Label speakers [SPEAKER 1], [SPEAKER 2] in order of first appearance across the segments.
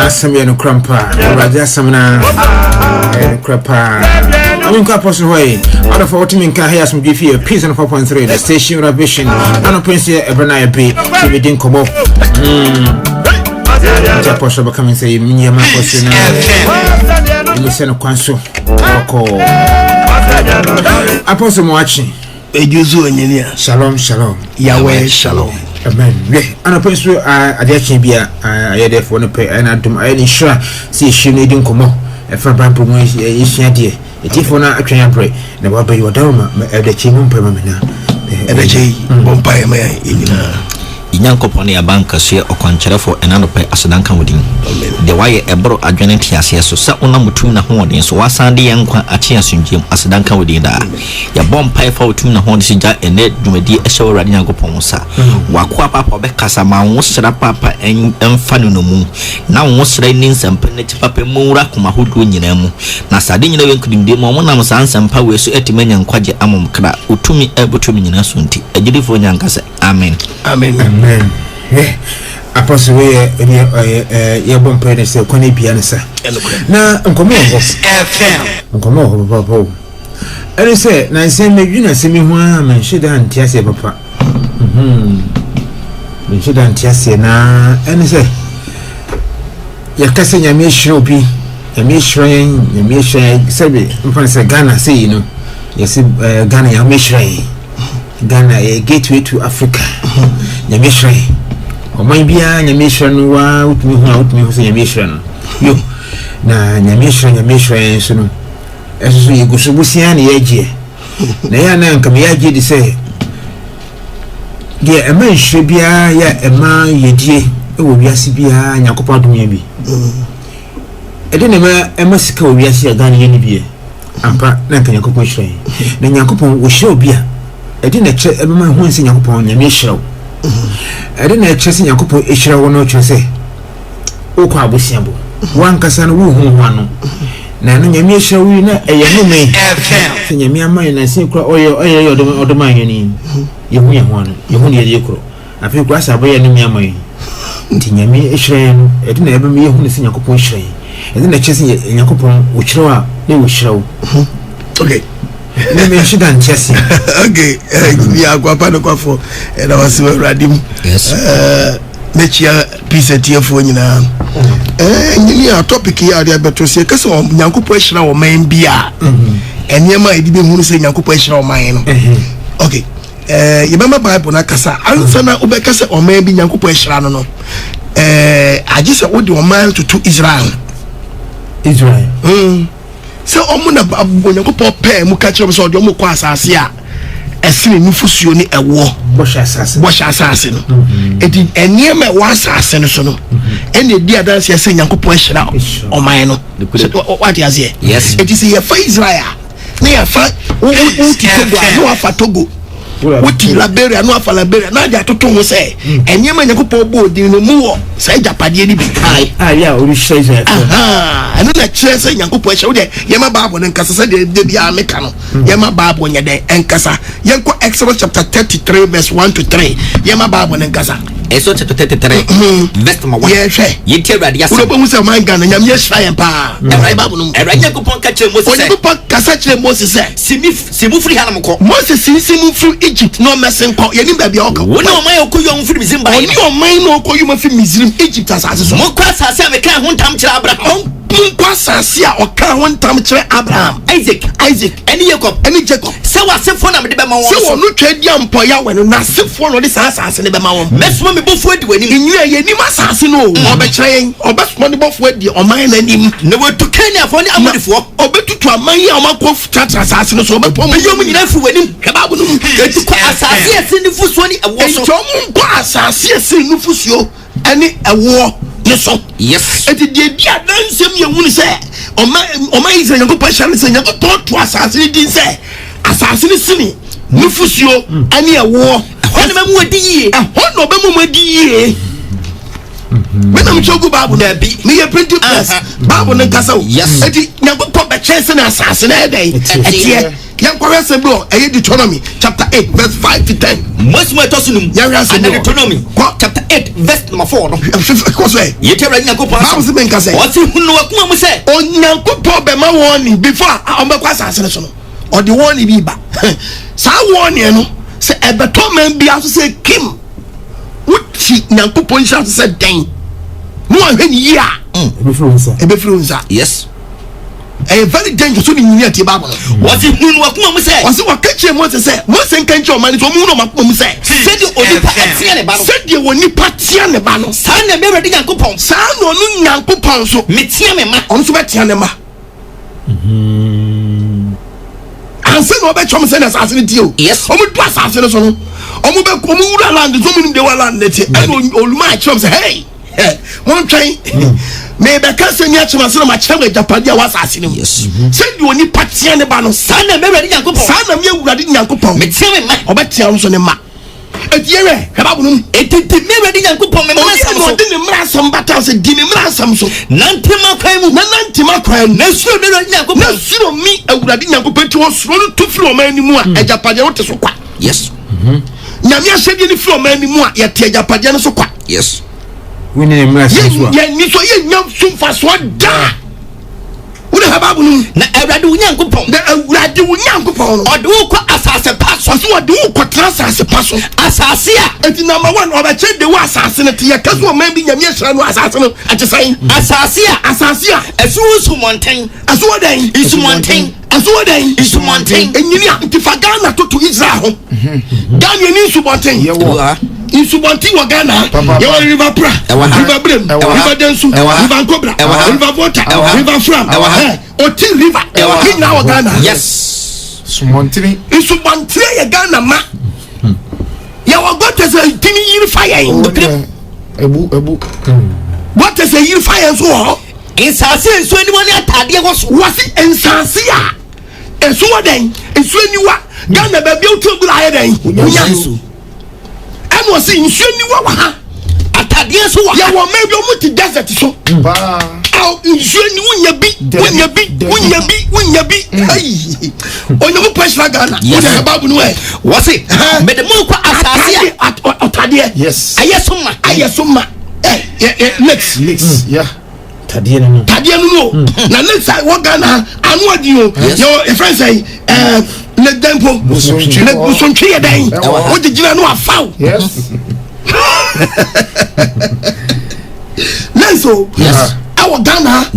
[SPEAKER 1] some no crampa, Raja Samana, and Crapa. I mean, Capostal way. Out of 14 in Kahia, some give you a piece and 4.3, the station of vision, and a prince here every night be to be didn't come up. Apostle becoming say, Minia Marcos, you send a council. Apostle watching. Shalom, shalom.
[SPEAKER 2] Yahweh, shalom.
[SPEAKER 1] Amen. And a person I didn't be a there for no pay, and I do my any sure see she needing come up. If I bump is dear, it if one I can pray. Never be your dome at the chimum permanent.
[SPEAKER 2] And the J. Bompire
[SPEAKER 3] Yankopon ya banka se okwankyere fo enano pe asedanka wodin de waye ebro adwene tiase so sa ona mutum na hoden so wasande yankwa ache asundjem asedanka wodin da ya bompai fa mutum na hoden sija ene dwumadi ehye wurade Yankopon sa wakwa papa be kasa ma wosra papa emfa no mu na wosra ni nsampa ne ti papa muura kuma hodo nyina mu na sade nyina wenkudimde mo na msa nsampa we so etimanya nkwaje amom kra utumi ebotumi nyina so nti agirifo nyankasa amen
[SPEAKER 2] amen.
[SPEAKER 1] Apostle way your bomb parents say kone bia nsa na nkomo papa ele say na say medwina se me ho a man sheda antiase papa me sheda antiase na ele say ya kase nyame hiro bi nyame hiro sabe mfan say Ghana say you know yes Ghana nyame hiro Ghana a gateway to Africa. Nyamishran. Oman bia nyamishran wa utumi ho say nyamishran. Yo na nyamishran so no. Eso ye gusubusia na yagie. Na ya na nka me yagie di say dia ema nhwe bia ya ema yedie e wo wiase bia Nyankopon adom bi. Ede na ema sika wo wiase ya Ghana ye ni bia. Ampa na nka Nyankopon hwe. Na Nyankopon wo hwe bia edi na che ebema hu nsi Nyankopon nyame hyerew edi na che si Nyankopon ehyerew no che se okwa abosiabo wankasa no wo hu hu ano na no nyame hyerew na eye no me se nyame aman na se kura oye odoma hwani yehu ye ho ano yehu ne ye kuro afi kura sabo ye no me aman nti nyame ehyerew no edi na ebema yehu ne si Nyankopon hyerew edi na che si Nyankopon wo hyerew a ne wo hyerew
[SPEAKER 2] okay.
[SPEAKER 1] Name shouldn't chess.
[SPEAKER 2] Okay, yeah, go up and go for and I was ready.
[SPEAKER 3] Yes,
[SPEAKER 2] nature piece at your phone now. Our topic here, but to say, because Yanko question or main beer, and Yama didn't want to say Yanko question or mine. Okay, you remember Bible Nakasa, answer now, Ubekasa or maybe Yanko question. I just would do a mile to Israel. So omuna babu Nyankopon pe mu ka kire so de mu kwa asase a esene nufusuo ni ewo
[SPEAKER 1] bosha asase
[SPEAKER 2] no edi eniema wa asase no so no ene di adanse ese Nyankopon hyira oman no what you say
[SPEAKER 3] yes
[SPEAKER 2] edi se ye fa Israel na ye fa uti Togo no afa Togo uti Liberia no afa Liberia na dia toto ho se eniema Nyankopon bo odin no mu wo sai japade ni bi
[SPEAKER 1] ya ori sheze
[SPEAKER 2] anu na kire se Nyankopon hye wo de yema Bible no nkasa se de bia meka no yema Bible nya de enkasa yenko Exodus chapter 33 verse 1 to 3 yema Bible no nkasa
[SPEAKER 3] Exodus chapter 33 verse 1 yeti awrade yasa
[SPEAKER 2] wo bo se man Ghana nyam ye hira yen pa Bible no
[SPEAKER 3] awrade Nyankopon ka kire Moses
[SPEAKER 2] Nyankopon kasa kire Moses se
[SPEAKER 3] simu free hanam ko
[SPEAKER 2] Moses simu free Egypt no mesen ko ye ni ba bia oka
[SPEAKER 3] wona o man okoyo free Misrim ba
[SPEAKER 2] ni o man no okoyo ma free Misrim Egypt asase so
[SPEAKER 3] mo kwa asase a meka ho ntam kire Abraham
[SPEAKER 2] kwa sase a oka ho ntam kire Abraham Isaac eni Jacob
[SPEAKER 3] se wasefo na mede be ma won
[SPEAKER 2] se wonu twadi ampo ya wenu na sefo no de sase ne be ma won
[SPEAKER 3] mesoma me bofu adi wani
[SPEAKER 2] inyu ye ni masase no obekire yen obesoma de bofu adi oman na nim
[SPEAKER 3] ne wotu Kenya fo ni amodifo
[SPEAKER 2] obetutu aman ya omakọ tatra sase no so obepom
[SPEAKER 3] yom nyina fu wani
[SPEAKER 2] kebabu no
[SPEAKER 3] etu kwa asase ese ni fusuo ni ewo so
[SPEAKER 2] entom kwa asase ese ni fusuo ani ewo ne so
[SPEAKER 3] yes
[SPEAKER 2] eti de dia dansem ye hunu se oma Israel Nyankopon hye se Nyankopon to asase ni din se asase ni sini ni fusuo ani ewo
[SPEAKER 3] hono mamu adi yie
[SPEAKER 2] hono be mu adi yie when I'm chogu babu me a printing press babu nkasa
[SPEAKER 3] yes
[SPEAKER 2] eti nyankopon be chese na asase na dey etie yankwa sembo eye Deuteronomy chapter 8 verse 5 to 10
[SPEAKER 3] Mosmo tosunum Deuteronomy chapter 8 verse number 4 no
[SPEAKER 2] because way
[SPEAKER 3] yetebra nyankopon
[SPEAKER 2] babu se ben kasa
[SPEAKER 3] o ti hunu akuma mu se
[SPEAKER 2] onyankopon be ma woni before ombekwa asase so no or the one bi ba sa woni no se ebeto man bia so se kim wuti nyankopon sha se den no ahwe ni ya ebefrunza
[SPEAKER 3] yes
[SPEAKER 2] a very dangerous so ni ati bible
[SPEAKER 3] what if hunu akuma mu se
[SPEAKER 2] wase wakache Moses nkanche o mani so mu no makuma mu se
[SPEAKER 3] said you only patia ne ba no
[SPEAKER 2] said you woni patia ne ba no
[SPEAKER 3] sa na me ready nyankopon
[SPEAKER 2] sa no nu nyankopon so
[SPEAKER 3] metia me ma
[SPEAKER 2] on so betia ne ma anse no be chom se na asase ne tio
[SPEAKER 3] yes
[SPEAKER 2] o mu do asase ne so no o mu be ko mu wura land so mu de wala land te e oluma chom se hey one train me be ka se ni achima se ma chewe japade a wasase ne
[SPEAKER 3] yes
[SPEAKER 2] said you oni patia ne ba no
[SPEAKER 3] sa na me ready nyankopon
[SPEAKER 2] sa na me wura de nyankopon
[SPEAKER 3] metia me ma
[SPEAKER 2] obetia no so ne ma etiere heba bunum
[SPEAKER 3] etiti me ready nyankopon me ma sam so
[SPEAKER 2] de ne mra sam bata se di ne mra sam so
[SPEAKER 3] nantima kwan mu
[SPEAKER 2] nantima kwan
[SPEAKER 3] na suro me ready nyankopon
[SPEAKER 2] na suro mi awura de nyankopon ti wo suro no tu firi o man ni mu a ajapade wo te so kwa
[SPEAKER 3] yes
[SPEAKER 2] nyame ahede ni firi o man ni mu a ye te ajapade no so kwa
[SPEAKER 3] yes
[SPEAKER 1] we need a
[SPEAKER 2] ye ni so ye nyam sumfa so da wona haba bunum
[SPEAKER 3] na awurade wo nyankopon
[SPEAKER 2] na awurade wo nyankopon no
[SPEAKER 3] ode wo kwa asase paso
[SPEAKER 2] so ode wo kwa asase paso
[SPEAKER 3] asase a
[SPEAKER 2] enti number 1 obache de wo asase ne te ye kaso man bi nyame ahira no asase no achesan
[SPEAKER 3] asase a esu sumonten
[SPEAKER 2] aso wadan
[SPEAKER 3] isumonten
[SPEAKER 2] aso wadan
[SPEAKER 3] isumonten
[SPEAKER 2] enyini antifagana to Israel ho Ghana ni sumonten Insubonti wa Ghana, yawa river pra, river Brem, river Densu, river Cobra, river Volta, river Fram, Oti river, Kina wa Ghana.
[SPEAKER 3] Yes.
[SPEAKER 1] Sumontini.
[SPEAKER 2] Insubonti ya Ghana ma. Yawa got as a tini yiri fire in the Brem.
[SPEAKER 1] Ebu.
[SPEAKER 2] What is a yiri fire so?
[SPEAKER 3] Insase so anyone atade was
[SPEAKER 2] it ensansia? Enso wa den, enso eniwa. Ghana baby o to gura den. Unyansu. Amo si nsuo ni wa ha atade so wa ya wo maybe o muti desert so ba au nsuo ni wunya bi ai onye mu pressure Ghana o babu no e wo se me de mo kwa asase atade
[SPEAKER 1] yes
[SPEAKER 2] ayesoma next
[SPEAKER 1] yeah tade no
[SPEAKER 2] na next wo Ghana anu adi o your friend say le tempo le sontwe ya dan o de gina no afaw
[SPEAKER 1] yes
[SPEAKER 2] lenso
[SPEAKER 3] yes
[SPEAKER 2] awo Ghana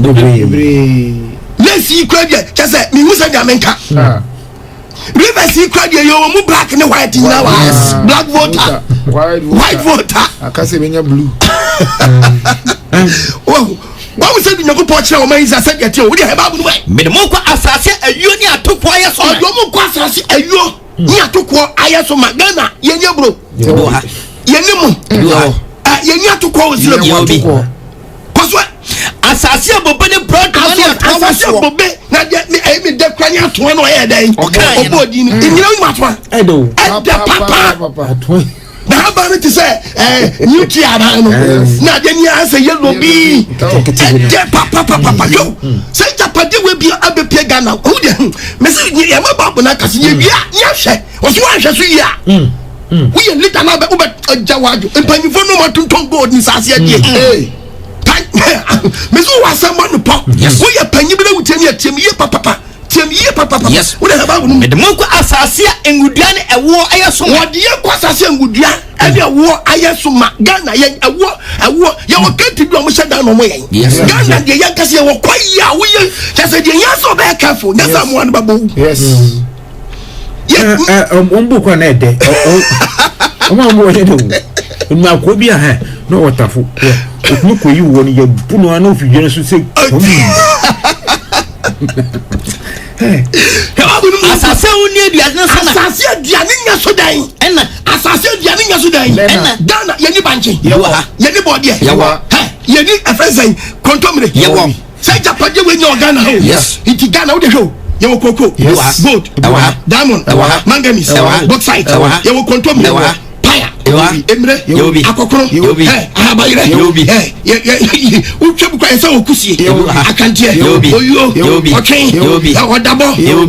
[SPEAKER 2] let's see crowd just say me musa ga menka rivers see crowd yo mu black and white now black voter white voter
[SPEAKER 1] akase benya blue
[SPEAKER 2] oh what we say the nyankopon kire o man is said yet o de heba bu no
[SPEAKER 3] me de mo kwa asase ayuo ni atoko aye so
[SPEAKER 2] o mo kwa asase ayuo ni atoko aye so ma Ghana yenye bro yenye mu yenye atoko o zile
[SPEAKER 3] atoko
[SPEAKER 2] koso
[SPEAKER 3] asase abobe ne broad money
[SPEAKER 2] asase abobe na me de kwani ato no ye den obodi ni nyina mu ato
[SPEAKER 1] edo
[SPEAKER 2] papa na haba ne ti say nuclear no na de ni answer yellow bi de papa yo say japade we bi abepie Ghana who de me say ye ma babu na kase ye bia ni ahwe o so ahwe so ye we ye leader na be jawajo empanyifo no matonton gold ni sase ye me so wasama no pop we ye panyibere wutani atem ye papa
[SPEAKER 3] yes
[SPEAKER 2] we de haba no
[SPEAKER 3] me de mo kwa asase engudua ne ewo ayeso
[SPEAKER 2] wode ye kwa asase engudua ade ewo ayeso ma Ghana ye ewo ye wo kenti bi o mo sheda no mo ye Ghana de ye kase ye wo kwa ya wo ye kase de ye so be careful na sam one babo
[SPEAKER 1] yes ombu kwa na de ombu wo de do ma ko bi ha no wotafo okunu ko yi wo ni ye bunu ana ofidwe so se
[SPEAKER 3] asase woni aduane so na
[SPEAKER 2] asase aduane nya so dan
[SPEAKER 3] ena
[SPEAKER 2] asase aduane nya so dan
[SPEAKER 3] ena
[SPEAKER 2] Ghana ye ni banche
[SPEAKER 3] ye
[SPEAKER 2] ni body ye ni afensan kontomre say japade we nya Ghana
[SPEAKER 3] yes
[SPEAKER 2] iti Ghana wo de show ye wo koko gold diamond manganese bauxite ye wo kontomre emre
[SPEAKER 3] yobi
[SPEAKER 2] akokoro
[SPEAKER 3] yobi
[SPEAKER 2] abayire
[SPEAKER 3] yobi
[SPEAKER 2] utwebu kwa esa okusie akantie oyo
[SPEAKER 3] yobi
[SPEAKER 2] yobi odabo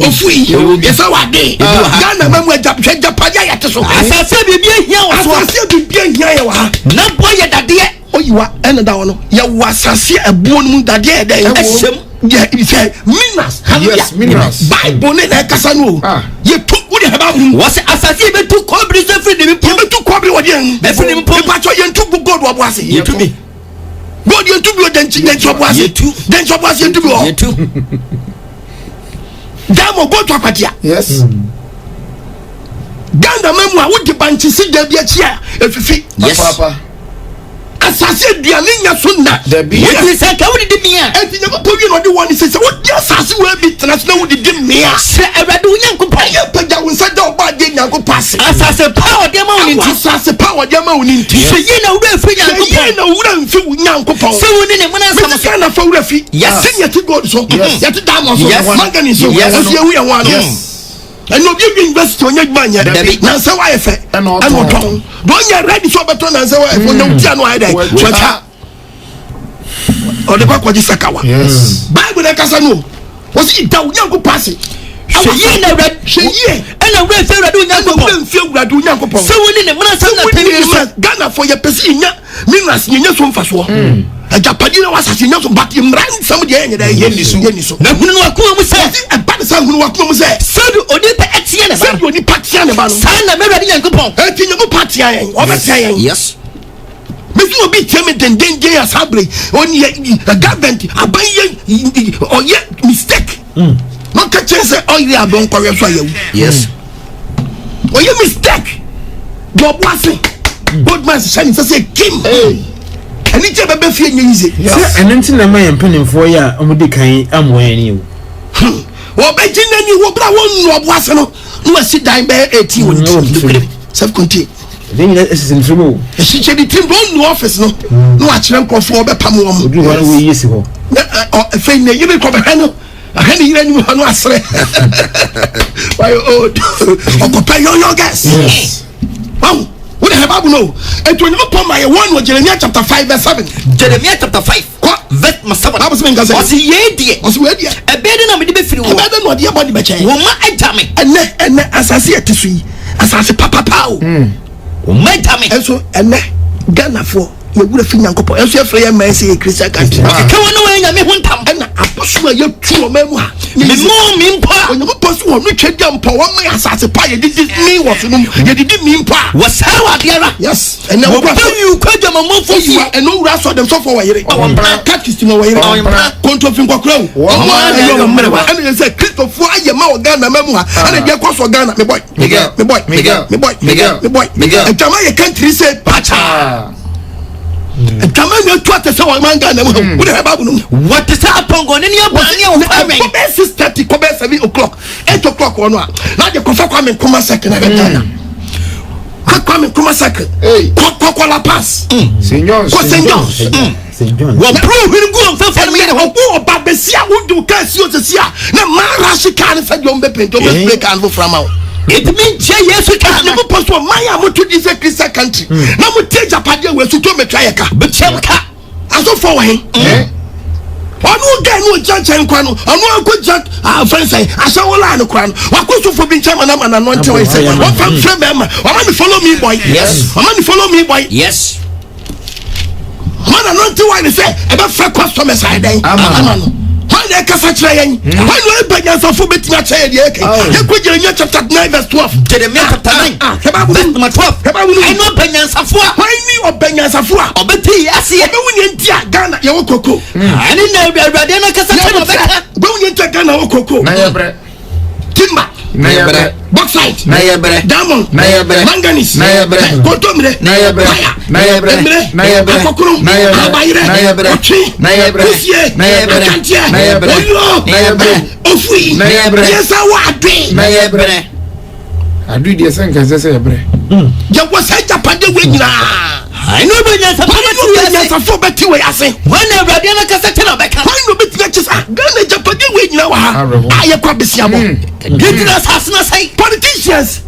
[SPEAKER 2] ofui esa wade Ghana mamu japaja yateso
[SPEAKER 3] asase bibia hia wo so
[SPEAKER 2] asase bibia hia ya wa
[SPEAKER 3] na boye dade
[SPEAKER 2] oyiwa ene da wono ya wasase ebuo mu dade ede
[SPEAKER 3] ehim
[SPEAKER 2] say minas
[SPEAKER 1] yes minas
[SPEAKER 2] bible ne na kasa no ye tu wo de haba hu
[SPEAKER 3] was asase be tu kobri so free de
[SPEAKER 2] be tu kobri wo de
[SPEAKER 3] be free de
[SPEAKER 2] pa cho ye tu god wo boase
[SPEAKER 3] ye tu bi
[SPEAKER 2] god ye tu bi o den cho boase ye tu ye tu bi o
[SPEAKER 3] ye tu
[SPEAKER 2] damo go to akwatia
[SPEAKER 1] yes
[SPEAKER 2] Ganda memu a wo de banchi si da bia chia efifi
[SPEAKER 1] papa
[SPEAKER 2] asase duane nya so na
[SPEAKER 1] da bi
[SPEAKER 3] ye se ka wo de mia
[SPEAKER 2] enti nya ko wi no de woni se wo de asase wo bi tena so na wo de mia
[SPEAKER 3] se awrade unyankopon
[SPEAKER 2] ye pagya wo sa da oba de nyankopon
[SPEAKER 3] asase power de ma woni nti
[SPEAKER 2] asase power de ma woni nti
[SPEAKER 3] se ye na wura fi nyankopon
[SPEAKER 2] ye na wura mfi nyankopon
[SPEAKER 3] se woni ne mona sama
[SPEAKER 2] se na fa wura fi
[SPEAKER 3] yes
[SPEAKER 2] se ye ti god so ye ti diamond so manganese so
[SPEAKER 3] yes
[SPEAKER 2] ye wu ye wan and no be university on your banya na say why fe and no don you ready so better na say why for no tia no ai dai chacha o de kwa ji sakawa
[SPEAKER 1] yes
[SPEAKER 2] bible na kasa no o si da unyanko pass
[SPEAKER 3] sheyi na red
[SPEAKER 2] sheyi
[SPEAKER 3] na red fe red unyanko
[SPEAKER 2] pon fe urade unyanko pon
[SPEAKER 3] se woni ne mona sam na peni
[SPEAKER 2] Ghana for your pesi nya minas nya so mfa so ajapadi na wasase nya so but imran sam de nya dai yeni so
[SPEAKER 3] na hunu no akoma mu se
[SPEAKER 2] e ba de sa hunu wakoma mu se
[SPEAKER 3] sadu onipa etie ne ba
[SPEAKER 2] sadu onipa etie ne ba no
[SPEAKER 3] sa na me red nyankopon
[SPEAKER 2] eti nyankopon atia yen o betia yen
[SPEAKER 3] yes
[SPEAKER 2] Mesi obi teme den asabre oni the government abaye or ye mistake no ka chance oyi abon kware so ayewu
[SPEAKER 3] yes
[SPEAKER 2] or ye mistake do boase good man shine say kim ani che bebe fie nyize
[SPEAKER 1] se enenti na ma yempenimfo ya omudi kan amoa ni o
[SPEAKER 2] wo be jinani wo bra won no boase no no asi dan be 18 woni self contain
[SPEAKER 1] then you is in trouble
[SPEAKER 2] she che di team don no office no no a kire nkofo be pam wo
[SPEAKER 1] odu wa we yesi ho
[SPEAKER 2] fe ne yebe ko be no ahani yire ni no asre why old okopa yo guys
[SPEAKER 1] yes
[SPEAKER 2] wow what the bible no and when you put my one with Jeremiah chapter 5 verse 7
[SPEAKER 3] Jeremiah chapter 5 verse 7
[SPEAKER 2] that was me ngase
[SPEAKER 3] osi ye die
[SPEAKER 2] osi we die
[SPEAKER 3] e be de na me de be firi wo
[SPEAKER 2] e be de no de body be che
[SPEAKER 3] wo ma ajame
[SPEAKER 2] ene asase etisu yi asase papa o
[SPEAKER 3] wo ma ajame
[SPEAKER 2] enso ene Ghana for ye wura fi nyankopon enso ye frɛ ye man say Christian country
[SPEAKER 3] ka wono we nya me ho ntam
[SPEAKER 2] ena aposo ye tu o mamu ha
[SPEAKER 3] me mo mi mpa
[SPEAKER 2] onye poso wo no twedi ampa wo ma asase pa ye didi mi wo so no ye didi mi mpa
[SPEAKER 3] wo sawa biara
[SPEAKER 2] yes ene
[SPEAKER 3] wo
[SPEAKER 2] wo
[SPEAKER 3] ba yu kwaja mamon fo fi
[SPEAKER 2] eno wura so dem so for wa yire catechist no wa yire kontrofin kwakra wo ma na yo mmere wa ene say Christopher ayema wo Ghana mamu ha ene je kwaso Ghana me boy etama ye country say pacha etama ne to ate say wo man Ghana mu wo de ba bu no
[SPEAKER 3] what is apongo ne abani wo pame
[SPEAKER 2] ko be 6:30 ko be 7 o'clock 8 o'clock wo no na de ko fa kwa me kuma second na Ghana Kwame kuma sakre kwa la pass
[SPEAKER 1] Seigneur
[SPEAKER 3] wo pro hiri go fa fa me
[SPEAKER 2] ho ko oba besia wo du ka si o sesia na mara shi kan fa jom be pento be break and go from out
[SPEAKER 3] it mean je yesu ka
[SPEAKER 2] na mo posto maya mo to this Christian country na mo teja pade we su to me try ka
[SPEAKER 3] be chem ka
[SPEAKER 2] aso for wa he onu ga no janchen kwa no onu akojak friends say ashawola no kwa no wakoso for bin chama na mana no nte we say what from friend them o follow me boy
[SPEAKER 3] yes
[SPEAKER 2] o follow me boy
[SPEAKER 3] yes
[SPEAKER 2] mana no nte we say e be fra customer side den ama no why kasa kire yen why no e banyansa fo betima kire ye eke ye ko Jeremiah chapter 9 verse 12
[SPEAKER 3] Jeremiah chapter 9 verse 12 I know banyansa fo
[SPEAKER 2] why ni obanyansa fo
[SPEAKER 3] obeti ase
[SPEAKER 2] be wuni ntia Ghana ye wo koko
[SPEAKER 3] ani na awurade na kasa kire obeka
[SPEAKER 2] be wuni ntia Ghana wo koko
[SPEAKER 1] na yebre
[SPEAKER 2] timber
[SPEAKER 1] na yebre
[SPEAKER 2] bauxite
[SPEAKER 3] na yebre
[SPEAKER 2] diamond
[SPEAKER 3] na yebre
[SPEAKER 2] manganese
[SPEAKER 3] na yebre
[SPEAKER 2] gotomre
[SPEAKER 3] na yebre na yebre na yebre
[SPEAKER 2] akokoro
[SPEAKER 3] na yebre
[SPEAKER 2] abayire
[SPEAKER 3] na yebre
[SPEAKER 2] na yebre na yebre
[SPEAKER 3] na yebre
[SPEAKER 2] na yebre ofui
[SPEAKER 3] na yebre
[SPEAKER 2] yesa wade
[SPEAKER 3] na yebre
[SPEAKER 1] adu die senka sese yebre
[SPEAKER 2] ya wasa japade we nyina
[SPEAKER 3] I know banyansa fo
[SPEAKER 2] banyansa fo beti we ase
[SPEAKER 3] when awurade na kasa kire obeka
[SPEAKER 2] why no beti na chisa Ghana japade we nyina wa ha aye kwa besia mo
[SPEAKER 3] get na asase na sai
[SPEAKER 2] politicians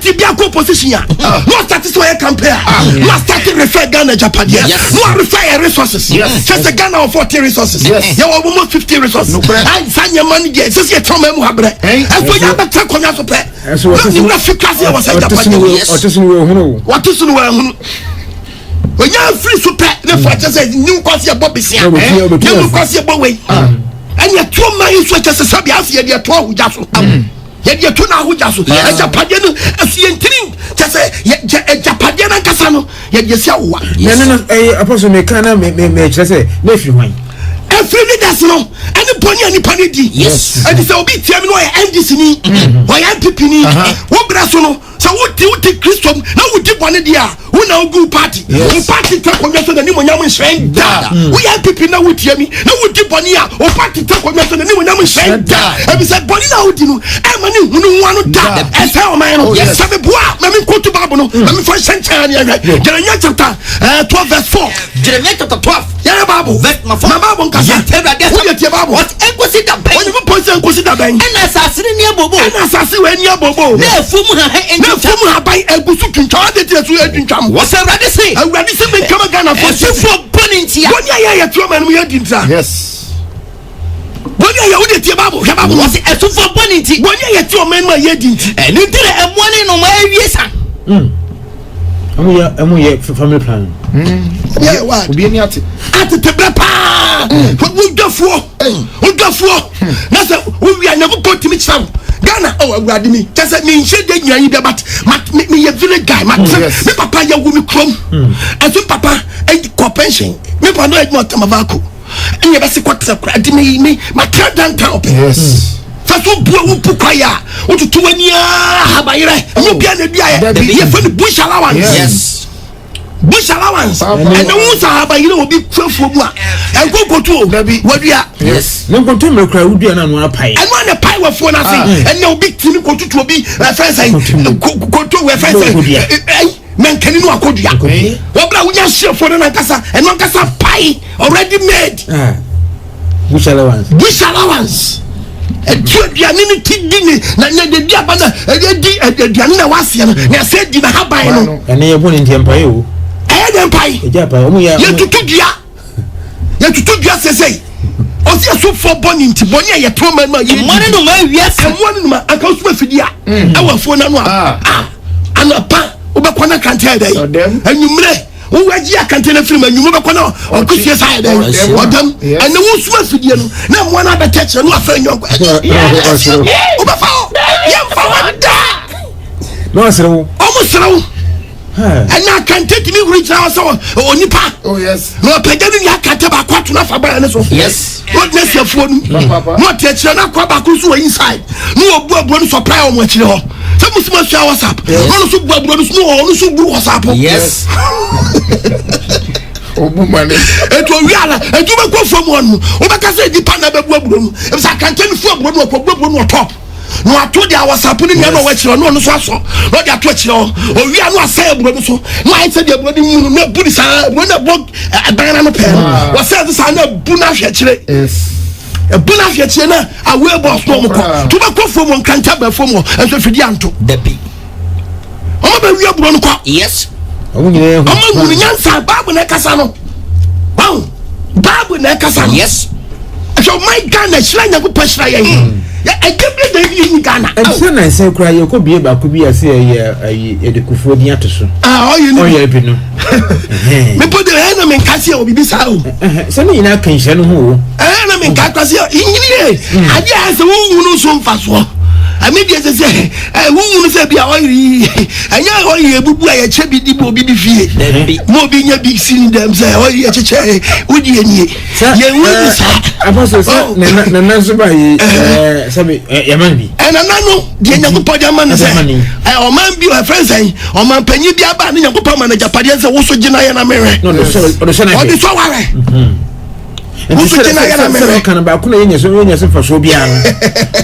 [SPEAKER 2] party be a position. No satisfy campaign. No start to refer Ghana Japan. No refer resources. Just a Ghana of 40 resources. You have almost 50 resources. And send your money there. Just get from Muhabre. And for you to take on your supply. You have to class was a Japan. What is the when you are free super, the father says, new cost your Bobby, new cost your Bobby. And your 2 miles such as a Sabias, your 12 Jasso. Yet your 2 now Jasso, a Japan, a Sientin, just a Japan Casano, yet you say,
[SPEAKER 1] a person may say, nephew mine.
[SPEAKER 2] Every that's no, and the pony and the panity. Yes, and it's a bit time no MDC, why I'm pipini, what brasono. So what do you think Christian? Now we did one idea. Who now go party? Who party take on your son and you will shine down. We have people now with me. Now we did one year. Or party take on your son and you will shine down. And we said, Bonnie now, you know, I'm a new one to die. And tell man, yes, I'm a boy. Let me go to Babylon. Let me find Shantan. Jeremiah chapter 12 verse 4. Jeremiah chapter 12. Yeah, Babu. My Babu can tell that. What equity the bank? When you put some consider bank. And assassin near Bobo. And assassin near Bobo. From by a busukin charge to what's already say? I already say, come again for burning tea. One year, and we had inside. Yes. 1 year, you did your Babu. Was it for burning tea? 1 year, 2 men were yet. And you did a 1 in on my yes.
[SPEAKER 1] I'm here for family plan.
[SPEAKER 2] Yeah, what? Be any at the Teblapa. Who go for? That's we are never going to meet some. Ghana, oh, me. Just me, she did you but me a village guy, me papa, you will be crum. And so papa, and pension. Me papa, no more Tamavaco. And you best quite surprised me, my cat downtown. Yes. That's what Pukaya, what to 2 years, Habaira, and you get the bush allowance. Yes. Bush allowance, and the ones I have, you know, will be 12 for one. And go to baby, what we are. Yes, no go to me, cry, would be an annual pie. And when the pie was for nothing, and no big team go to be a friend, go to a friend. Men can you know what you are? What we just share for the Nankasa and Nankasa pie already made.
[SPEAKER 1] Bush allowance.
[SPEAKER 2] Bush allowance. And you are in dinner, the Diabana, the Diana was here. They said, did I have by
[SPEAKER 1] and they are born in the Empire.
[SPEAKER 2] Empire, you to do just say. Oh, yes, so for born into Bonia, you told me, yes, and one in my uncle's with you. Our phone and a pa, Ubakwana can't tell them, and you may. Who are you? I can't tell a film and you never know. Or could you say them? And the who's with you? Now, one other text and one friend.
[SPEAKER 1] No, sir.
[SPEAKER 2] Almost so. And now can take me reach our soul. Oh, Nipa. Oh, yes. No, Pagani, I can't tell about what to laugh about. Yes. What makes your phone? Not yet, you're not quite back inside. No, one supply on what you know. Some must show us up. Also, WhatsApp. Yes. Oh, woman. It will be a do go from one. Oh, I can say the panel of Wobblum. If I can tell you from one or top. No, I told you I was happening. Never watch your no, no, so. Not your twitch, or we are not saying, so. No, I said, your body, no, Buddhist, when I walk a banana pen. What says the son of Bunafia? Yes. A Bunafia, I will boss no more. To go from one cantabber for more, and so for the Anto. Debbie. Oh, but we are blown. Yes. I'm going to answer Babu Necasano. Oh, Babu Necasano. Yes. So my Ghana, Shrine of Pasha. Yeah, I can't believe in Ghana.
[SPEAKER 1] And so I say, cry, you could be able to be a Kufudia to so.
[SPEAKER 2] Ah, you know, you know. Me put the enemy in Cassia will be so.
[SPEAKER 1] Something in a pension who
[SPEAKER 2] enemy in Cassia. I guess a woman who so fast. I may be as I say, a woman say, be all ye. And you are a book where a chubby dippo be fear. More being a big sin them say, oh, yeah, would you? I was so Yamani. And I know the young Podiaman say, I man be a friend saying, or man penny be a band in a Papa manager, Padians also Jenna and America. No, the so
[SPEAKER 1] and you said I can about Kunia, so when you're for Sobian.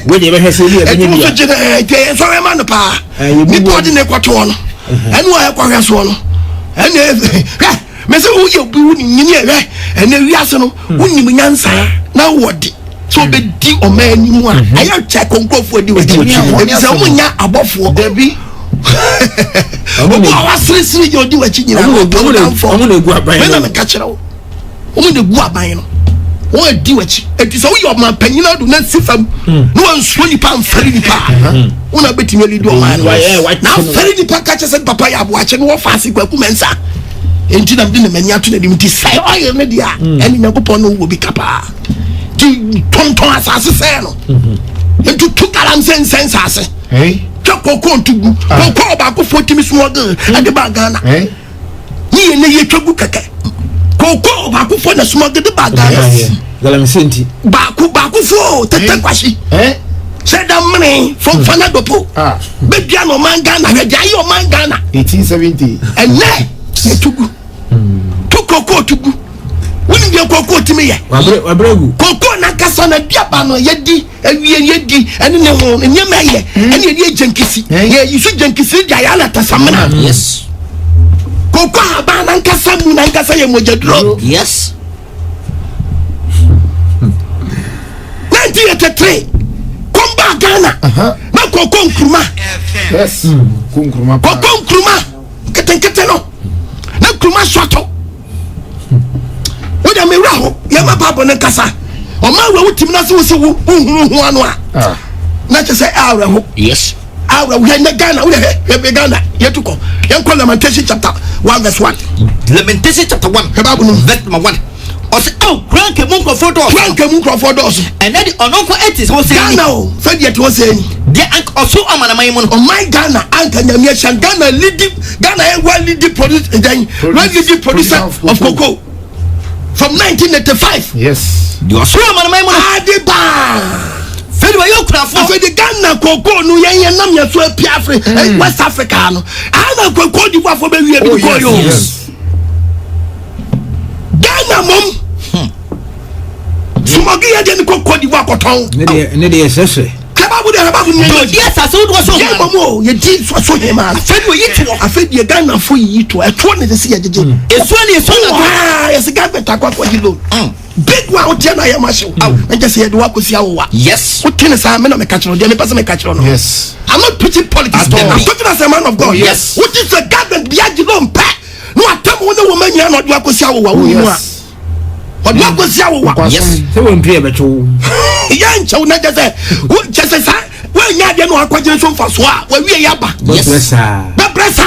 [SPEAKER 1] When you ever say, so I'm on the pa. You be bought in Equaton. And why I quite one. And Mr. Who you be near, and then we ask no, wouldn't you answer? Now what? So be deep or man, you want. I have check on go for the way. It's a above for Debbie.
[SPEAKER 2] obo awa siri odi wachi nyina
[SPEAKER 1] omo na egu aban
[SPEAKER 2] when na catch rawo omo na egu aban no o di wachi enti so wo man panyina do na sifam no wan so nipa amfari nipa una betimi ali do man na amfari nipa catch say papa ya aboache no wo faasi kwaku mensa enti na bi na mani ato na dim ti sai oil ne dia eni nyakopon no wo bi kapa ti tonton asase se no enti tu karam sense ase koko ntugu koko ba ko 40 mismogal ade ba Ghana ni ne ye twagu keke koko ba ko fo na smogel de ba Ghana
[SPEAKER 1] galam senti
[SPEAKER 2] ba ko fo tete kwashi Sheda mne from Fana Dopo be bia no man Ghana he dia yo man Ghana
[SPEAKER 4] 1870
[SPEAKER 2] ene tugu tu koko tugu woni bia koko timi ye
[SPEAKER 1] wabregu
[SPEAKER 2] koko na kasa na bia ba no yedi awie yedi ene ne ho nyema ye ene ye jenkisi ye yisu jenkisi dia ya na tasamna
[SPEAKER 3] yes
[SPEAKER 2] koko aba na kasa mu na kasa ye mojadro
[SPEAKER 3] yes
[SPEAKER 2] 1983 komba Ghana na koko nkruma
[SPEAKER 4] yes kunkruma
[SPEAKER 2] koko nkruma kete no na nkruma swato wodi me wra ho ye ma babo ne kasa o ma wra wutim na se wo se wo hu anu a na che se awra ho
[SPEAKER 3] yes
[SPEAKER 2] awra wo na Ghana wo he be Ghana ye tuko ye ko Lamentation chapter 1 verse 1
[SPEAKER 3] Lamentation chapter 1
[SPEAKER 2] he babu no
[SPEAKER 3] verse 1 o se oh rank mun ko photo
[SPEAKER 2] and
[SPEAKER 3] then the onoko etis wo se
[SPEAKER 2] Ghana o fe de to se ni
[SPEAKER 3] de ank oso amanamai mun
[SPEAKER 2] o my Ghana anka nyame shan Ghana leading Ghana e wa leading producer of cocoa from 1985
[SPEAKER 4] yes
[SPEAKER 3] the oso amanamai mun
[SPEAKER 2] adiba
[SPEAKER 3] fedi wa yo krafo
[SPEAKER 2] fedi Ghana cocoa no yen nam ya so apiafre West Africa no ana cocoa di wa fo be wie bi ko yo Ghana mom sumogi ya de cocoa di wa koton
[SPEAKER 1] ne de sese
[SPEAKER 2] kababu ni
[SPEAKER 3] do dia sa so do so
[SPEAKER 2] ye momo ye di so hema
[SPEAKER 3] fedi wa yitiro
[SPEAKER 2] afedi Ghana fo yito eto ne se ye jeje
[SPEAKER 3] eso na
[SPEAKER 2] yes government akwa di loan big one otia na ya masho and just say do akosi awowa
[SPEAKER 3] yes
[SPEAKER 2] what can say me no me catch no me pass me catch no
[SPEAKER 4] yes
[SPEAKER 2] I'm not preaching politics I'm talking as a man of God
[SPEAKER 3] yes
[SPEAKER 2] what is the government biya di loan pa no atam wo na wo manya no do akosi awowa wo mu a do akosi awowa
[SPEAKER 3] yes
[SPEAKER 1] se won pie beto
[SPEAKER 2] ya ncha na just say we nya de no akwaje so mfa so a wa wie ya ba
[SPEAKER 3] yes
[SPEAKER 2] pressa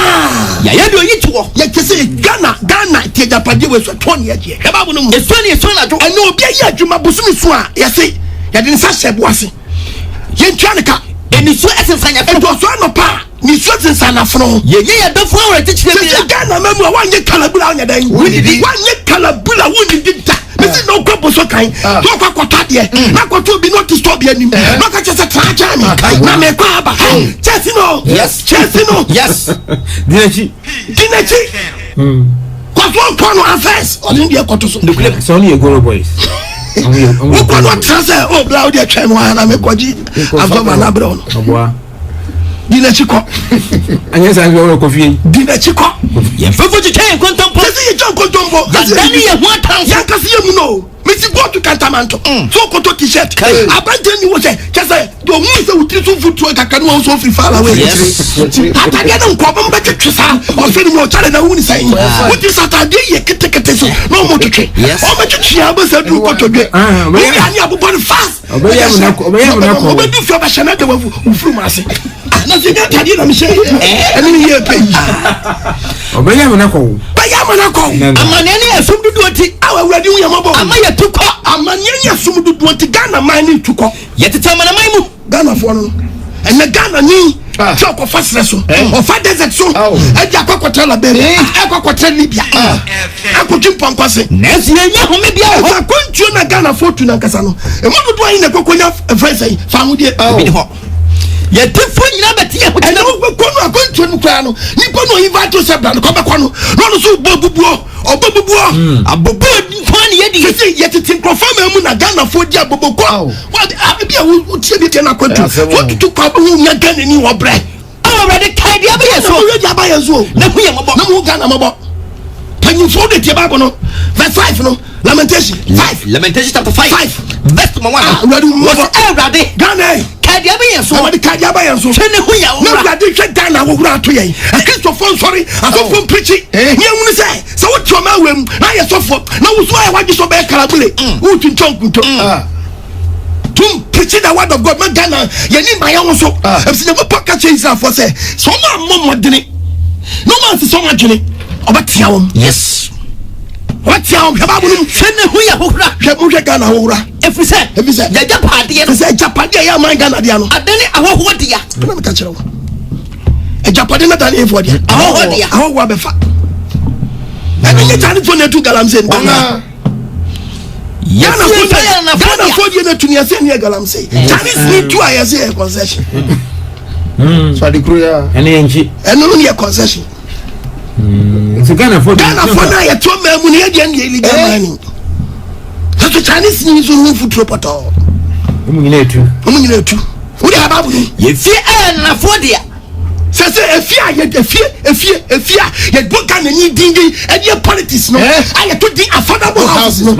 [SPEAKER 3] ya do yitwo
[SPEAKER 2] ya kese Ghana tie japade we so ton ye je e ba bu no
[SPEAKER 3] eso na do
[SPEAKER 2] ene obi ya adwuma bosumi so a ya se ya de nsa hyebo ase ye ntwa ne ka
[SPEAKER 3] eni so esensanya
[SPEAKER 2] e do so no pa ni so tsensana fro
[SPEAKER 3] ye ya dafo awre tichire
[SPEAKER 2] bi Ghana mamu a wanye kalabula anya dan wanye kalabula woni dida mesi no kwa boso kan to kwa kwata de na kwato bi no to stop bi anim no ka chese traja mi na me kwa aba chese no yes
[SPEAKER 1] dinechi
[SPEAKER 2] kwato kwa no affairs odin de kwato so
[SPEAKER 1] so ni egoro boys
[SPEAKER 2] wo kwa no trase o bla o de twem wa na me kwaji afoma na bro no
[SPEAKER 1] oboa
[SPEAKER 2] dinechi ko
[SPEAKER 1] anya sa ngoro kofi
[SPEAKER 2] dinechi ko
[SPEAKER 3] ye fefo chichen kontompo
[SPEAKER 2] kasi ye jon kontompo
[SPEAKER 3] dani ye ho atan
[SPEAKER 2] ya kasi ye mu no mesi go to kantamanto so koto t-shirt abante ni wo se chese do mu se utri so futu kakanu wo so free far away atade na nko bomba twetwesa o fe ni o chale na wu ni sai wuti satade ye ketekete so no mo twetwe o ma twetwe ba se du koto de we ani abobon fast
[SPEAKER 1] obeya mu na ko
[SPEAKER 2] obedu fi ba shana de wo furu mase na se ga tade na mi se eni ni ye pe
[SPEAKER 1] obeya mu na ko
[SPEAKER 2] amanene asum dudu oti awurade wu yamabo
[SPEAKER 3] amaya tukọ
[SPEAKER 2] amanene asum dudu oti Ghana man ni tukọ
[SPEAKER 3] yetete amanamai mu
[SPEAKER 2] Ghana fo no ene Ghana ni choko fasre so o fa desert so e dia kwakwata la bere e kwakwata Libya akotwimpo nkwase
[SPEAKER 3] nesi enya home bia ho
[SPEAKER 2] akontio na Ghana fo tu na nkasa no e mo dudu ayi na kwakonya friends fa hudie
[SPEAKER 3] bi ho yetefo nyina betie ho
[SPEAKER 2] ene wo kwakono akontio no kwa no nipa no invite se bra no kwa kwakono no so bobubuo abobo kwani yedi yetete nkrofama mu na Ghana fo di aboboko wa bia wo tie bi na kwantu so tutu kwa bo nya Ghana ni wo bre
[SPEAKER 3] already kai dia ba yeso
[SPEAKER 2] wo dia ba yeso
[SPEAKER 3] na hu ye mobo
[SPEAKER 2] na mu Ghana mobo panyu fo de tie ba ko no verse 5 no Lamentation chapter 5
[SPEAKER 3] verse 1
[SPEAKER 2] already
[SPEAKER 3] was already
[SPEAKER 2] Ghana
[SPEAKER 3] card ya so
[SPEAKER 2] the card ya ba so
[SPEAKER 3] hwe ne hu ya wo
[SPEAKER 2] na de hwe dan na wo hura to yen a Christopher sorry asofo preaching ye hu say so what your man wem na ye sofo na wo so ya wagi so be karabule wo twinchon kunto tum preaching the word of God man Ghana ye ni ma ya wo so ebisi ne papa change for say so ma modene no man so ma dwene obatia wom
[SPEAKER 3] yes
[SPEAKER 2] what ya babu no
[SPEAKER 3] hwe ne hu ya hohura
[SPEAKER 2] hwe mu hwe Ghana hohura
[SPEAKER 3] efise ya japade no
[SPEAKER 2] say japade ya man Ghana dia no
[SPEAKER 3] adene ahoho dia
[SPEAKER 2] na me ka kire wo e japade na dan efo dia
[SPEAKER 3] ahoho dia
[SPEAKER 2] ahoho abefa na me tani fo na tu galamse ndana Ghana for dia na tunia se ne galamse Chinese need to ayase concession
[SPEAKER 4] so the crew
[SPEAKER 1] ene enchi
[SPEAKER 2] eno no ne concession
[SPEAKER 1] so Ghana for
[SPEAKER 2] na ya to mamu ne dia ne illegal mining so Chinese ni so hu futuro poto
[SPEAKER 1] mu nyina etu
[SPEAKER 2] wo dia babu
[SPEAKER 3] ye fie na for dia
[SPEAKER 2] se efia ye boka na ni dingi e dia politics no aye to di affordable houses no